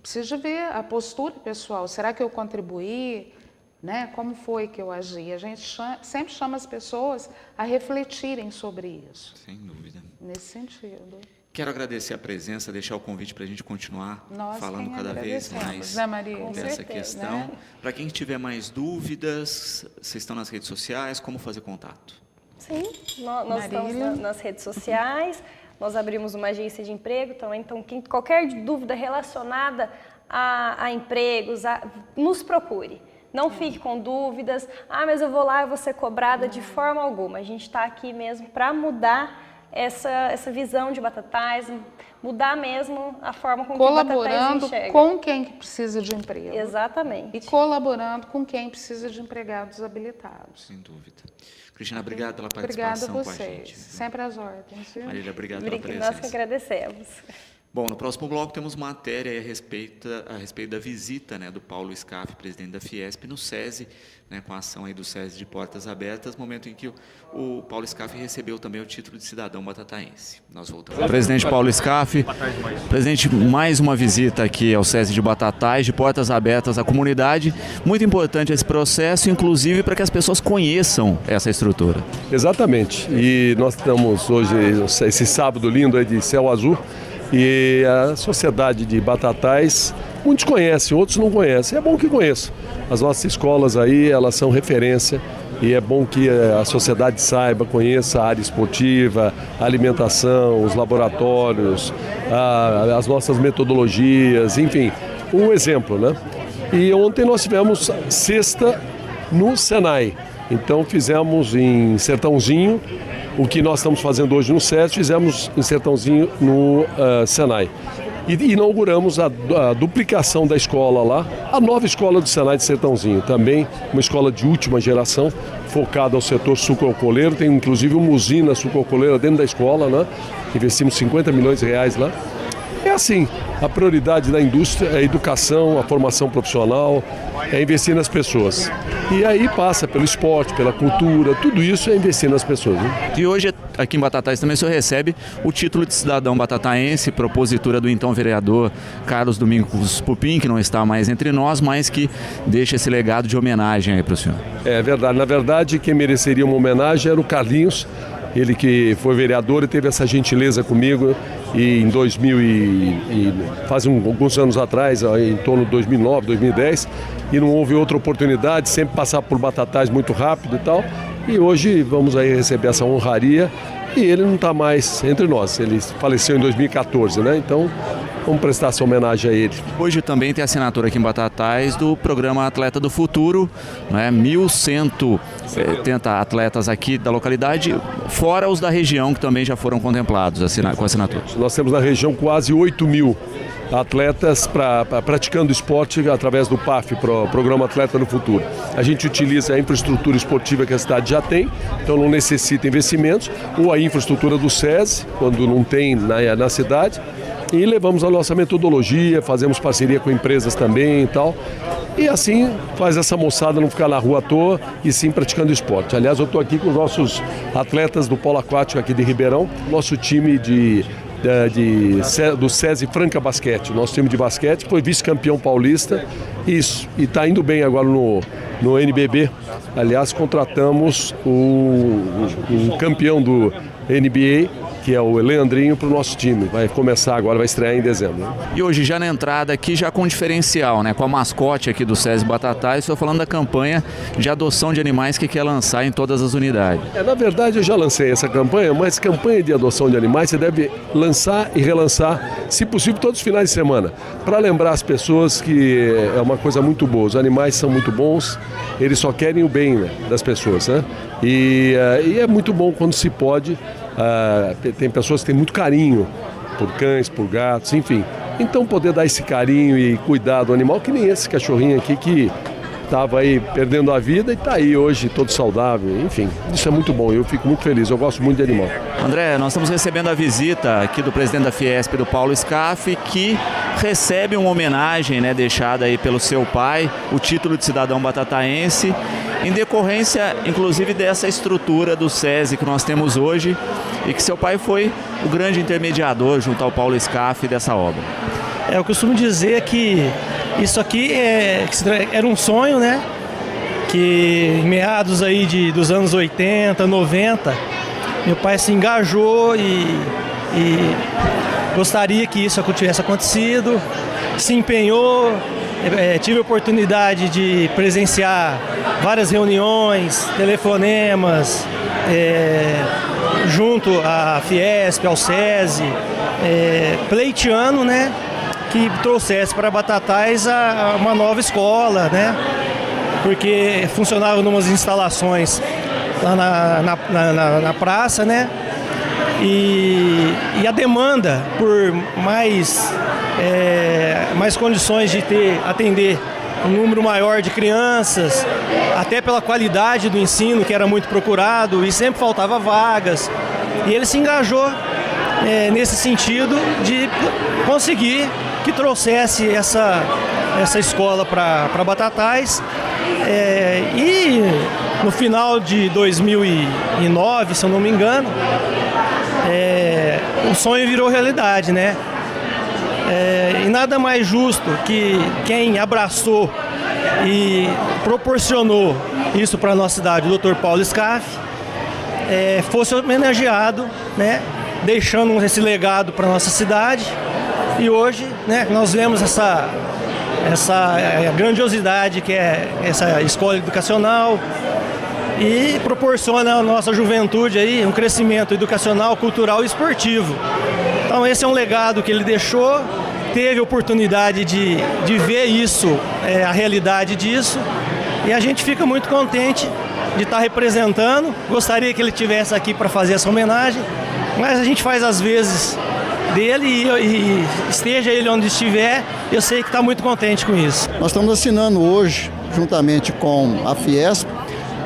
Precisa ver a postura pessoal. Será que eu contribuí? Né? Como foi que eu agi? A gente sempre chama as pessoas a refletirem sobre isso, Sem dúvida. nesse sentido. Quero agradecer a presença, deixar o convite para a gente continuar Nós falando quem cada vez agradecemos, mais né, Maria? Com dessa certeza, questão. né? Para quem tiver mais dúvidas, vocês estão nas redes sociais, como fazer contato? Sim, nós estamos Marília? nas redes sociais, nós abrimos uma agência de emprego também, então qualquer dúvida relacionada a empregos, nos procure. Não fique com dúvidas, mas eu vou lá e vou ser cobrada de forma alguma. A gente está aqui mesmo para mudar essa visão de Batatais, mudar mesmo a forma com que Batatais Colaborando enxerga. com quem precisa de emprego. Exatamente. E colaborando com quem precisa de empregados habilitados. Sem dúvida. Cristina, obrigado pela Obrigada a participação com a vocês. gente. Sempre às ordens. Viu? Marília, obrigado pela Nós que presença. agradecemos. Bom, no próximo bloco temos matéria aí a respeito da visita, né, do Paulo Scaff, presidente da Fiesp, no SESI, né, com a ação aí do SESI de Portas Abertas, momento em que o Paulo Scaff recebeu também o título de cidadão batataense. Nós voltamos. Presidente Paulo Scaff, presidente, mais uma visita aqui ao SESI de Batatais, de Portas Abertas à comunidade. Muito importante esse processo, inclusive para que as pessoas conheçam essa estrutura. Exatamente. E nós estamos hoje, esse sábado lindo aí de céu azul, e a sociedade de Batatais, muitos conhecem, outros não conhecem. É bom que conheçam. As nossas escolas aí, elas são referência e é bom que a sociedade saiba, conheça a área esportiva, a alimentação, os laboratórios, as nossas metodologias, enfim, um exemplo, né? E ontem nós tivemos sexta no Senai. Então fizemos em Sertãozinho, o que nós estamos fazendo hoje no SESI, fizemos em Sertãozinho no Senai. E inauguramos a duplicação da escola lá, a nova escola do Senai de Sertãozinho, também uma escola de última geração, focada ao setor sucroalcooleiro, tem inclusive uma usina sucroalcooleira dentro da escola, né? Investimos 50 milhões de reais lá. É assim, a prioridade da indústria é a educação, a formação profissional, é investir nas pessoas. E aí passa pelo esporte, pela cultura, tudo isso é investir nas pessoas. Né? E hoje, aqui em Batatais, também o senhor recebe o título de cidadão batataense, propositura do então vereador Carlos Domingos Pupim, que não está mais entre nós, mas que deixa esse legado de homenagem aí para o senhor. É verdade. Na verdade, quem mereceria uma homenagem era o Carlinhos, ele que foi vereador e teve essa gentileza comigo e em 2000 faz alguns anos atrás, em torno de 2009, 2010, e não houve outra oportunidade, sempre passar por Batatais muito rápido e tal, e hoje vamos aí receber essa honraria e ele não está mais entre nós, ele faleceu em 2014, né? Então vamos prestar essa homenagem a ele. Hoje também tem assinatura aqui em Batatais do programa Atleta do Futuro, né? 1.170 atletas aqui da localidade, fora os da região que também já foram contemplados com assinatura. Nós temos na região quase 8.000 atletas praticando esporte através do PAF, Programa Atleta do Futuro. A gente utiliza a infraestrutura esportiva que a cidade já tem, então não necessita investimentos, ou a infraestrutura do SESI, quando não tem na cidade, e levamos a nossa metodologia, fazemos parceria com empresas também e tal. E assim faz essa moçada não ficar na rua à toa e sim praticando esporte. Aliás, eu estou aqui com os nossos atletas do polo aquático aqui de Ribeirão, nosso time do SESI Franca Basquete, nosso time de basquete, foi vice-campeão paulista, isso, e está indo bem agora no NBB. Aliás, contratamos um campeão do NBA, que é o Leandrinho, para o nosso time. Vai começar agora, vai estrear em dezembro. Né? E hoje já na entrada aqui, já com um diferencial, né? Com a mascote aqui do SESI Batatais, estou falando da campanha de adoção de animais que quer lançar em todas as unidades. Na verdade, eu já lancei essa campanha, mas campanha de adoção de animais você deve lançar e relançar, se possível, todos os finais de semana, para lembrar as pessoas que é uma coisa muito boa. Os animais são muito bons, eles só querem o bem, né, das pessoas, né? E é muito bom quando se pode. Tem pessoas que têm muito carinho por cães, por gatos, enfim. Então poder dar esse carinho e cuidar do animal, que nem esse cachorrinho aqui que estava aí perdendo a vida e está aí hoje todo saudável, enfim. Isso é muito bom, eu fico muito feliz, eu gosto muito de animal. André, nós estamos recebendo a visita aqui do presidente da Fiesp, do Paulo Scaff, que recebe uma homenagem, né, deixada aí pelo seu pai, o título de cidadão batataense, em decorrência, inclusive, dessa estrutura do SESI que nós temos hoje e que seu pai foi o grande intermediador junto ao Paulo Scaff dessa obra. Eu costumo dizer que isso aqui era um sonho, né? Que em meados aí dos anos 80, 90, meu pai se engajou e gostaria que isso tivesse acontecido, se empenhou. Tive a oportunidade de presenciar várias reuniões, telefonemas, junto à Fiesp, ao SESI, pleiteando, né, que trouxesse para Batatais uma nova escola, né, porque funcionava em umas instalações lá na praça, né, e a demanda por mais condições de atender um número maior de crianças, até pela qualidade do ensino, que era muito procurado e sempre faltava vagas. E ele se engajou nesse sentido de conseguir que trouxesse essa escola para Batatais. E no final de 2009, se eu não me engano, o sonho virou realidade, né? E nada mais justo que quem abraçou e proporcionou isso para a nossa cidade, o Dr. Paulo Scaff, fosse homenageado, né? Deixando esse legado para a nossa cidade. E hoje, né, nós vemos essa grandiosidade que é essa escola educacional e proporciona à nossa juventude aí um crescimento educacional, cultural e esportivo. Então esse é um legado que ele deixou, teve oportunidade de ver isso, a realidade disso, e a gente fica muito contente de estar representando. Gostaria que ele estivesse aqui para fazer essa homenagem, mas a gente faz às vezes dele e esteja ele onde estiver, eu sei que está muito contente com isso. Nós estamos assinando hoje, juntamente com a Fiesp,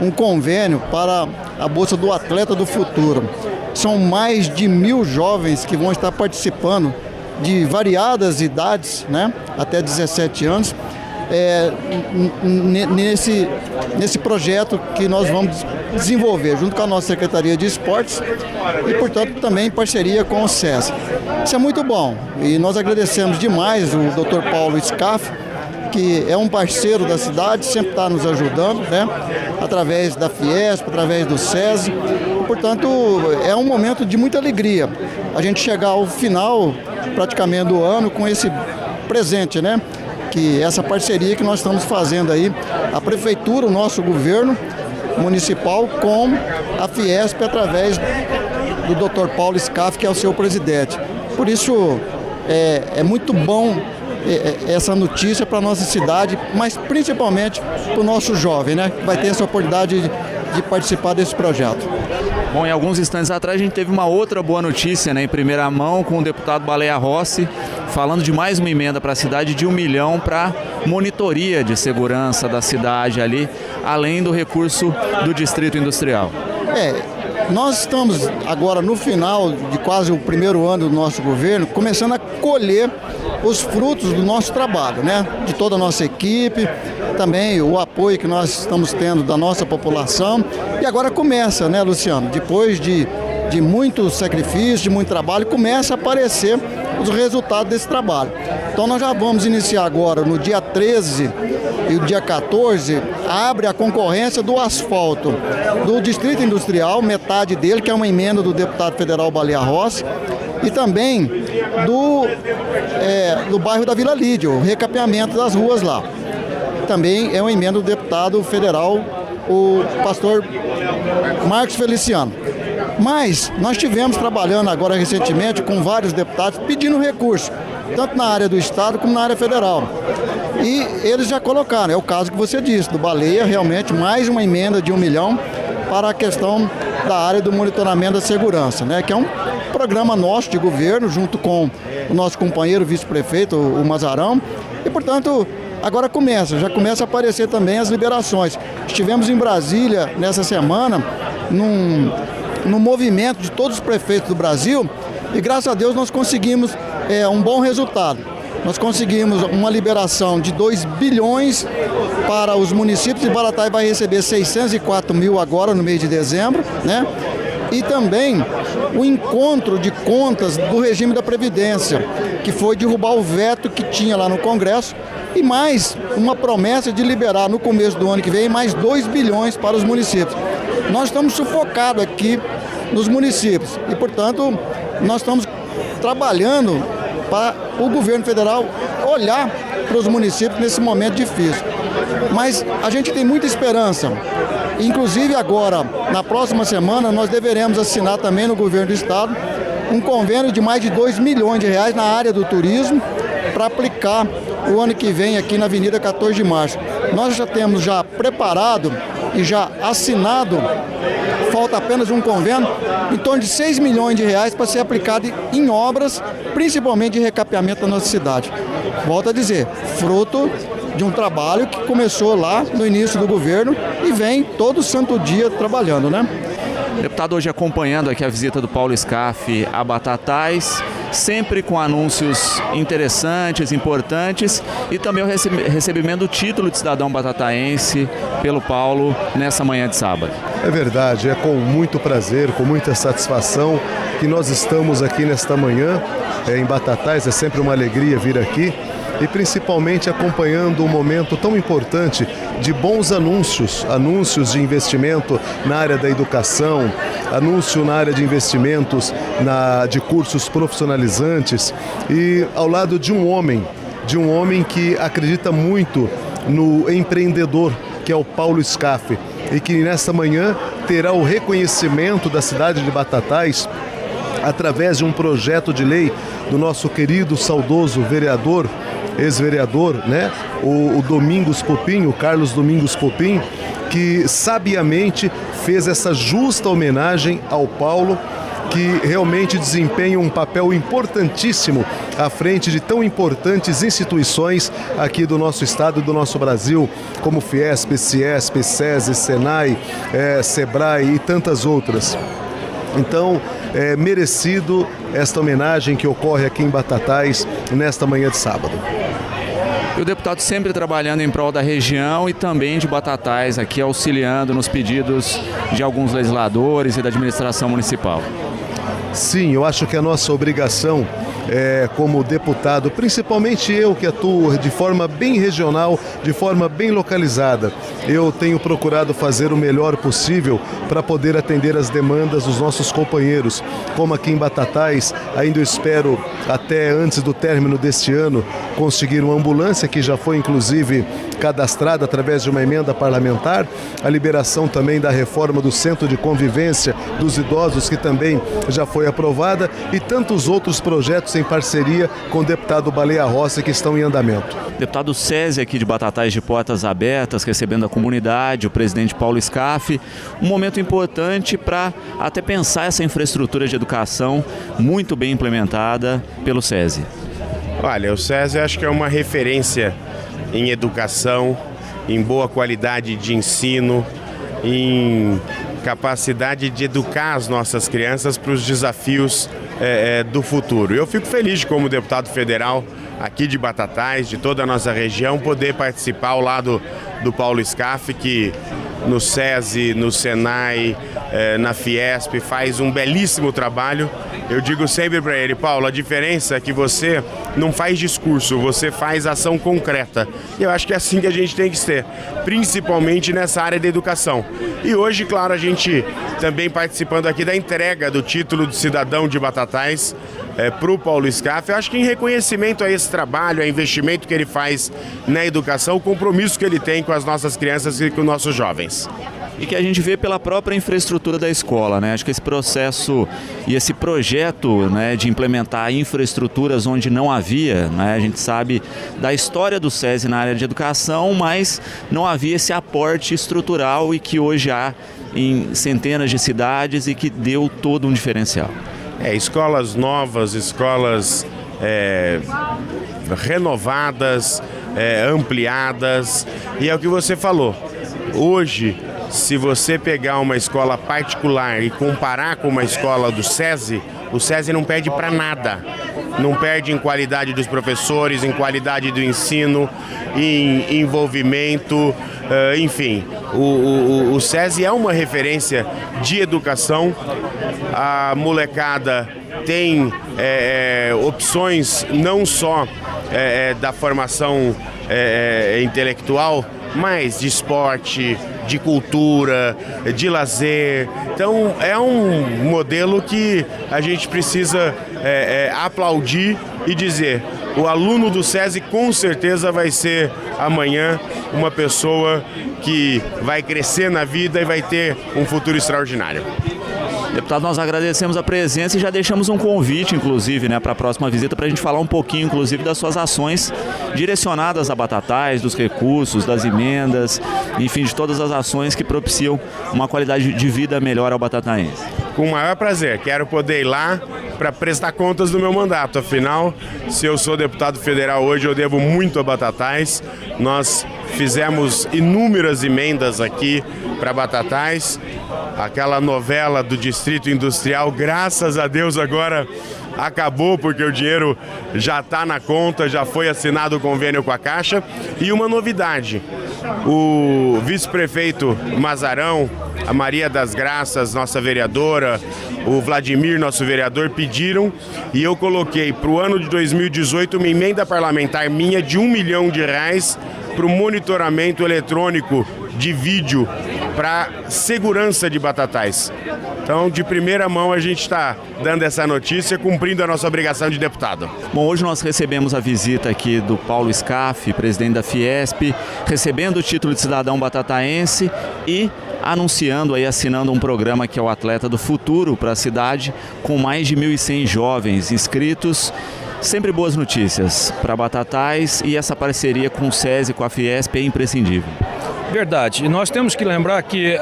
um convênio para a Bolsa do Atleta do Futuro. São mais de 1.000 jovens que vão estar participando de variadas idades, né, até 17 anos, nesse projeto que nós vamos desenvolver junto com a nossa Secretaria de Esportes e, portanto, também em parceria com o SESC. Isso é muito bom e nós agradecemos demais o Dr. Paulo Scaff, que é um parceiro da cidade, sempre está nos ajudando, né? Através da Fiesp, através do SESI. Portanto, é um momento de muita alegria a gente chegar ao final, praticamente, do ano com esse presente, né? Que essa parceria que nós estamos fazendo aí, a Prefeitura, o nosso governo municipal, com a Fiesp, através do Dr. Paulo Scaff, que é o seu presidente. Por isso, é muito bom essa notícia para a nossa cidade, mas principalmente para o nosso jovem, né? Que vai ter essa oportunidade de participar desse projeto. Bom, em alguns instantes atrás a gente teve uma outra boa notícia, né, em primeira mão, com o deputado Baleia Rossi, falando de mais uma emenda para a cidade de R$1 milhão para monitoria de segurança da cidade ali, além do recurso do Distrito Industrial. Nós estamos agora no final de quase o primeiro ano do nosso governo, começando a colher os frutos do nosso trabalho, né? De toda a nossa equipe, também o apoio que nós estamos tendo da nossa população. E agora começa, né, Luciano? Depois de muito sacrifício, de muito trabalho, começa a aparecer os resultados desse trabalho. Então nós já vamos iniciar agora no dia 13 e o dia 14, abre a concorrência do asfalto do Distrito Industrial, metade dele, que é uma emenda do deputado federal Baleia Rossi, e também do bairro da Vila Lídia, o recapeamento das ruas lá. Também é uma emenda do deputado federal, o pastor Marcos Feliciano. Mas nós estivemos trabalhando agora recentemente com vários deputados pedindo recurso, tanto na área do Estado como na área federal. E eles já colocaram, é o caso que você disse, do Baleia, realmente mais uma emenda de R$1 milhão para a questão da área do monitoramento da segurança, né? Que é um programa nosso de governo, junto com o nosso companheiro vice-prefeito, o Mazarão, e, portanto, agora já começa a aparecer também as liberações. Estivemos em Brasília nessa semana, num movimento de todos os prefeitos do Brasil, e graças a Deus nós conseguimos um bom resultado. Nós conseguimos uma liberação de 2 bilhões para os municípios, e Batatais vai receber 604 mil agora no mês de dezembro, né? E também o encontro de contas do regime da Previdência, que foi derrubar o veto que tinha lá no Congresso, e mais uma promessa de liberar no começo do ano que vem mais 2 bilhões para os municípios. Nós estamos sufocados aqui nos municípios e, portanto, nós estamos trabalhando para o governo federal olhar para os municípios nesse momento difícil. Mas a gente tem muita esperança. Inclusive agora, na próxima semana, nós deveremos assinar também no governo do estado um convênio de mais de R$2 milhões na área do turismo para aplicar o ano que vem aqui na Avenida 14 de Março. Nós já temos preparado e já assinado, falta apenas um convênio, em torno de R$6 milhões para ser aplicado em obras, principalmente de recapeamento da nossa cidade. Volto a dizer, fruto de um trabalho que começou lá no início do governo e vem todo santo dia trabalhando, né? Deputado, hoje acompanhando aqui a visita do Paulo Scaff a Batatais, sempre com anúncios interessantes, importantes, e também o recebimento do título de cidadão batataense pelo Paulo nessa manhã de sábado. É verdade, é com muito prazer, com muita satisfação que nós estamos aqui nesta manhã em Batatais. É sempre uma alegria vir aqui e principalmente acompanhando um momento tão importante de bons anúncios de investimento na área da educação, anúncio na área de investimentos de cursos profissionalizantes e ao lado de um homem que acredita muito no empreendedor, que é o Paulo Scaff, e que nesta manhã terá o reconhecimento da cidade de Batatais através de um projeto de lei do nosso querido, saudoso vereador, ex-vereador, né? O Domingos Popim, o Carlos Domingos Popim, que sabiamente fez essa justa homenagem ao Paulo, que realmente desempenha um papel importantíssimo à frente de tão importantes instituições aqui do nosso estado e do nosso Brasil, como Fiesp, Ciesp, SESI, Senai, Sebrae e tantas outras. Então, é merecido esta homenagem que ocorre aqui em Batatais nesta manhã de sábado. E o deputado sempre trabalhando em prol da região e também de Batatais, aqui auxiliando nos pedidos de alguns legisladores e da administração municipal. Sim, eu acho que a nossa obrigação como deputado, principalmente eu que atuo de forma bem regional, de forma bem localizada, eu tenho procurado fazer o melhor possível para poder atender as demandas dos nossos companheiros. Como aqui em Batatais, ainda eu espero até antes do término deste ano conseguir uma ambulância que já foi inclusive cadastrada através de uma emenda parlamentar, a liberação também da reforma do Centro de Convivência dos Idosos, que também já foi aprovada, e tantos outros projetos em parceria com o deputado Baleia Rossi que estão em andamento. Deputado SESI aqui de Batatais de portas abertas, recebendo a comunidade, o presidente Paulo Scaff, um momento importante para até pensar essa infraestrutura de educação muito bem implementada pelo SESI. Olha, o SESI acho que é uma referência em educação, em boa qualidade de ensino, em capacidade de educar as nossas crianças para os desafios do futuro. Eu fico feliz, como deputado federal aqui de Batatais, de toda a nossa região, poder participar ao lado do Paulo Scaff, que no SESI, no Senai, na Fiesp, faz um belíssimo trabalho. Eu digo sempre para ele: Paulo, a diferença é que você não faz discurso, você faz ação concreta. E eu acho que é assim que a gente tem que ser, principalmente nessa área da educação. E hoje, claro, a gente também participando aqui da entrega do título de cidadão de Batatais para o Paulo Scaff. Eu acho que em reconhecimento a esse trabalho, a investimento que ele faz na educação, o compromisso que ele tem com as nossas crianças e com os nossos jovens. E que a gente vê pela própria infraestrutura da escola, né? Acho que esse processo e esse projeto, né, de implementar infraestruturas onde não havia, né? A gente sabe da história do SESI na área de educação, mas não havia esse aporte estrutural e que hoje há em centenas de cidades e que deu todo um diferencial. Escolas novas, escolas renovadas, ampliadas, e é o que você falou. Hoje, se você pegar uma escola particular e comparar com uma escola do SESI, o SESI não perde para nada. Não perde em qualidade dos professores, em qualidade do ensino, em envolvimento, enfim. O SESI é uma referência de educação. A molecada tem opções não só da formação intelectual, mas de esporte, de cultura, de lazer. Então é um modelo que a gente precisa aplaudir e dizer: o aluno do SESI com certeza vai ser amanhã uma pessoa que vai crescer na vida e vai ter um futuro extraordinário. Deputado, nós agradecemos a presença e já deixamos um convite, inclusive, né, para a próxima visita, para a gente falar um pouquinho, inclusive, das suas ações direcionadas a Batatais, dos recursos, das emendas, enfim, de todas as ações que propiciam uma qualidade de vida melhor ao batataense. Com o maior prazer. Quero poder ir lá para prestar contas do meu mandato. Afinal, se eu sou deputado federal hoje, eu devo muito a Batatais. Nós fizemos inúmeras emendas aqui para Batatais. Aquela novela do Distrito Industrial, graças a Deus agora acabou, porque o dinheiro já está na conta, já foi assinado o convênio com a Caixa. E uma novidade, o vice-prefeito Mazarão, a Maria das Graças, nossa vereadora, o Vladimir, nosso vereador, pediram, e eu coloquei para o ano de 2018 uma emenda parlamentar minha de R$1 milhão para o monitoramento eletrônico de vídeo para segurança de Batatais. Então, de primeira mão, a gente está dando essa notícia, cumprindo a nossa obrigação de deputado. Bom, hoje nós recebemos a visita aqui do Paulo Scaff, presidente da Fiesp, recebendo o título de cidadão batataense e anunciando aí, assinando um programa que é o Atleta do Futuro para a cidade, com mais de 1.100 jovens inscritos. Sempre boas notícias para Batatais, e essa parceria com o SESI e com a Fiesp é imprescindível. Verdade. E nós temos que lembrar que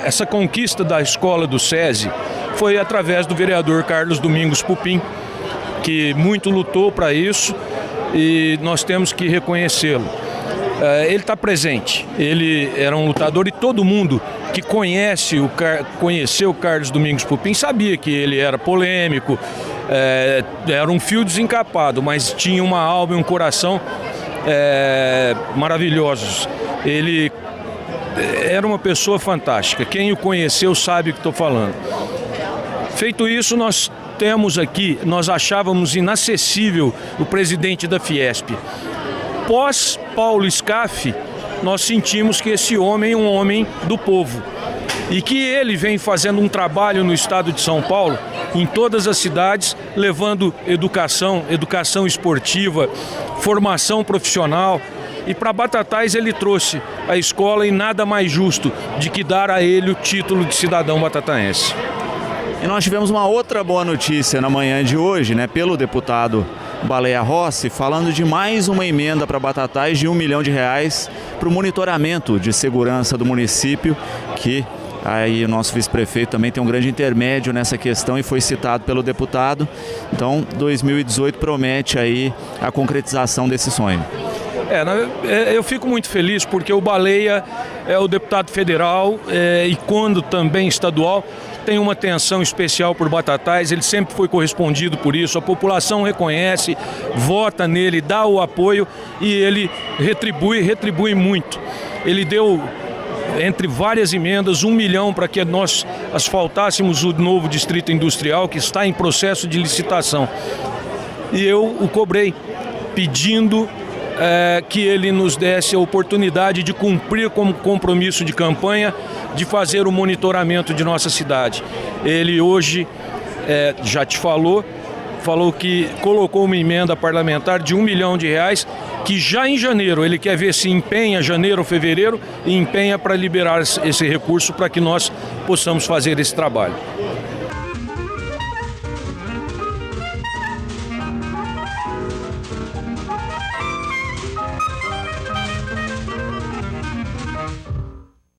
essa conquista da escola do SESI foi através do vereador Carlos Domingos Pupim, que muito lutou para isso, e nós temos que reconhecê-lo. Ele está presente, ele era um lutador, e todo mundo que conheceu o Carlos Domingos Pupim sabia que ele era polêmico, era um fio desencapado, mas tinha uma alma e um coração maravilhosos. Ele era uma pessoa fantástica. Quem o conheceu sabe o que estou falando. Feito isso, nós temos aqui, nós achávamos inacessível o presidente da Fiesp. Pós Paulo Scaff, nós sentimos que esse homem é um homem do povo e que ele vem fazendo um trabalho no estado de São Paulo, em todas as cidades, levando educação esportiva, formação profissional. E para Batatais ele trouxe a escola, e nada mais justo de que dar a ele o título de cidadão batataense. E nós tivemos uma outra boa notícia na manhã de hoje, né, pelo deputado Baleia Rossi, falando de mais uma emenda para Batatais de R$1 milhão para o monitoramento de segurança do município, que aí o nosso vice-prefeito também tem um grande intermédio nessa questão e foi citado pelo deputado. Então, 2018 promete aí a concretização desse sonho. Eu fico muito feliz porque o Baleia é o deputado federal e quando também estadual tem uma atenção especial por Batatais, ele sempre foi correspondido por isso, a população reconhece, vota nele, dá o apoio e ele retribui muito. Ele deu, entre várias emendas, R$1 milhão para que nós asfaltássemos o novo distrito industrial, que está em processo de licitação. E eu o cobrei, pedindo que ele nos desse a oportunidade de cumprir como compromisso de campanha, de fazer o monitoramento de nossa cidade. Ele hoje já te falou que colocou uma emenda parlamentar de R$1 milhão, que já em janeiro ele quer ver se empenha, janeiro ou fevereiro, e empenha para liberar esse recurso para que nós possamos fazer esse trabalho.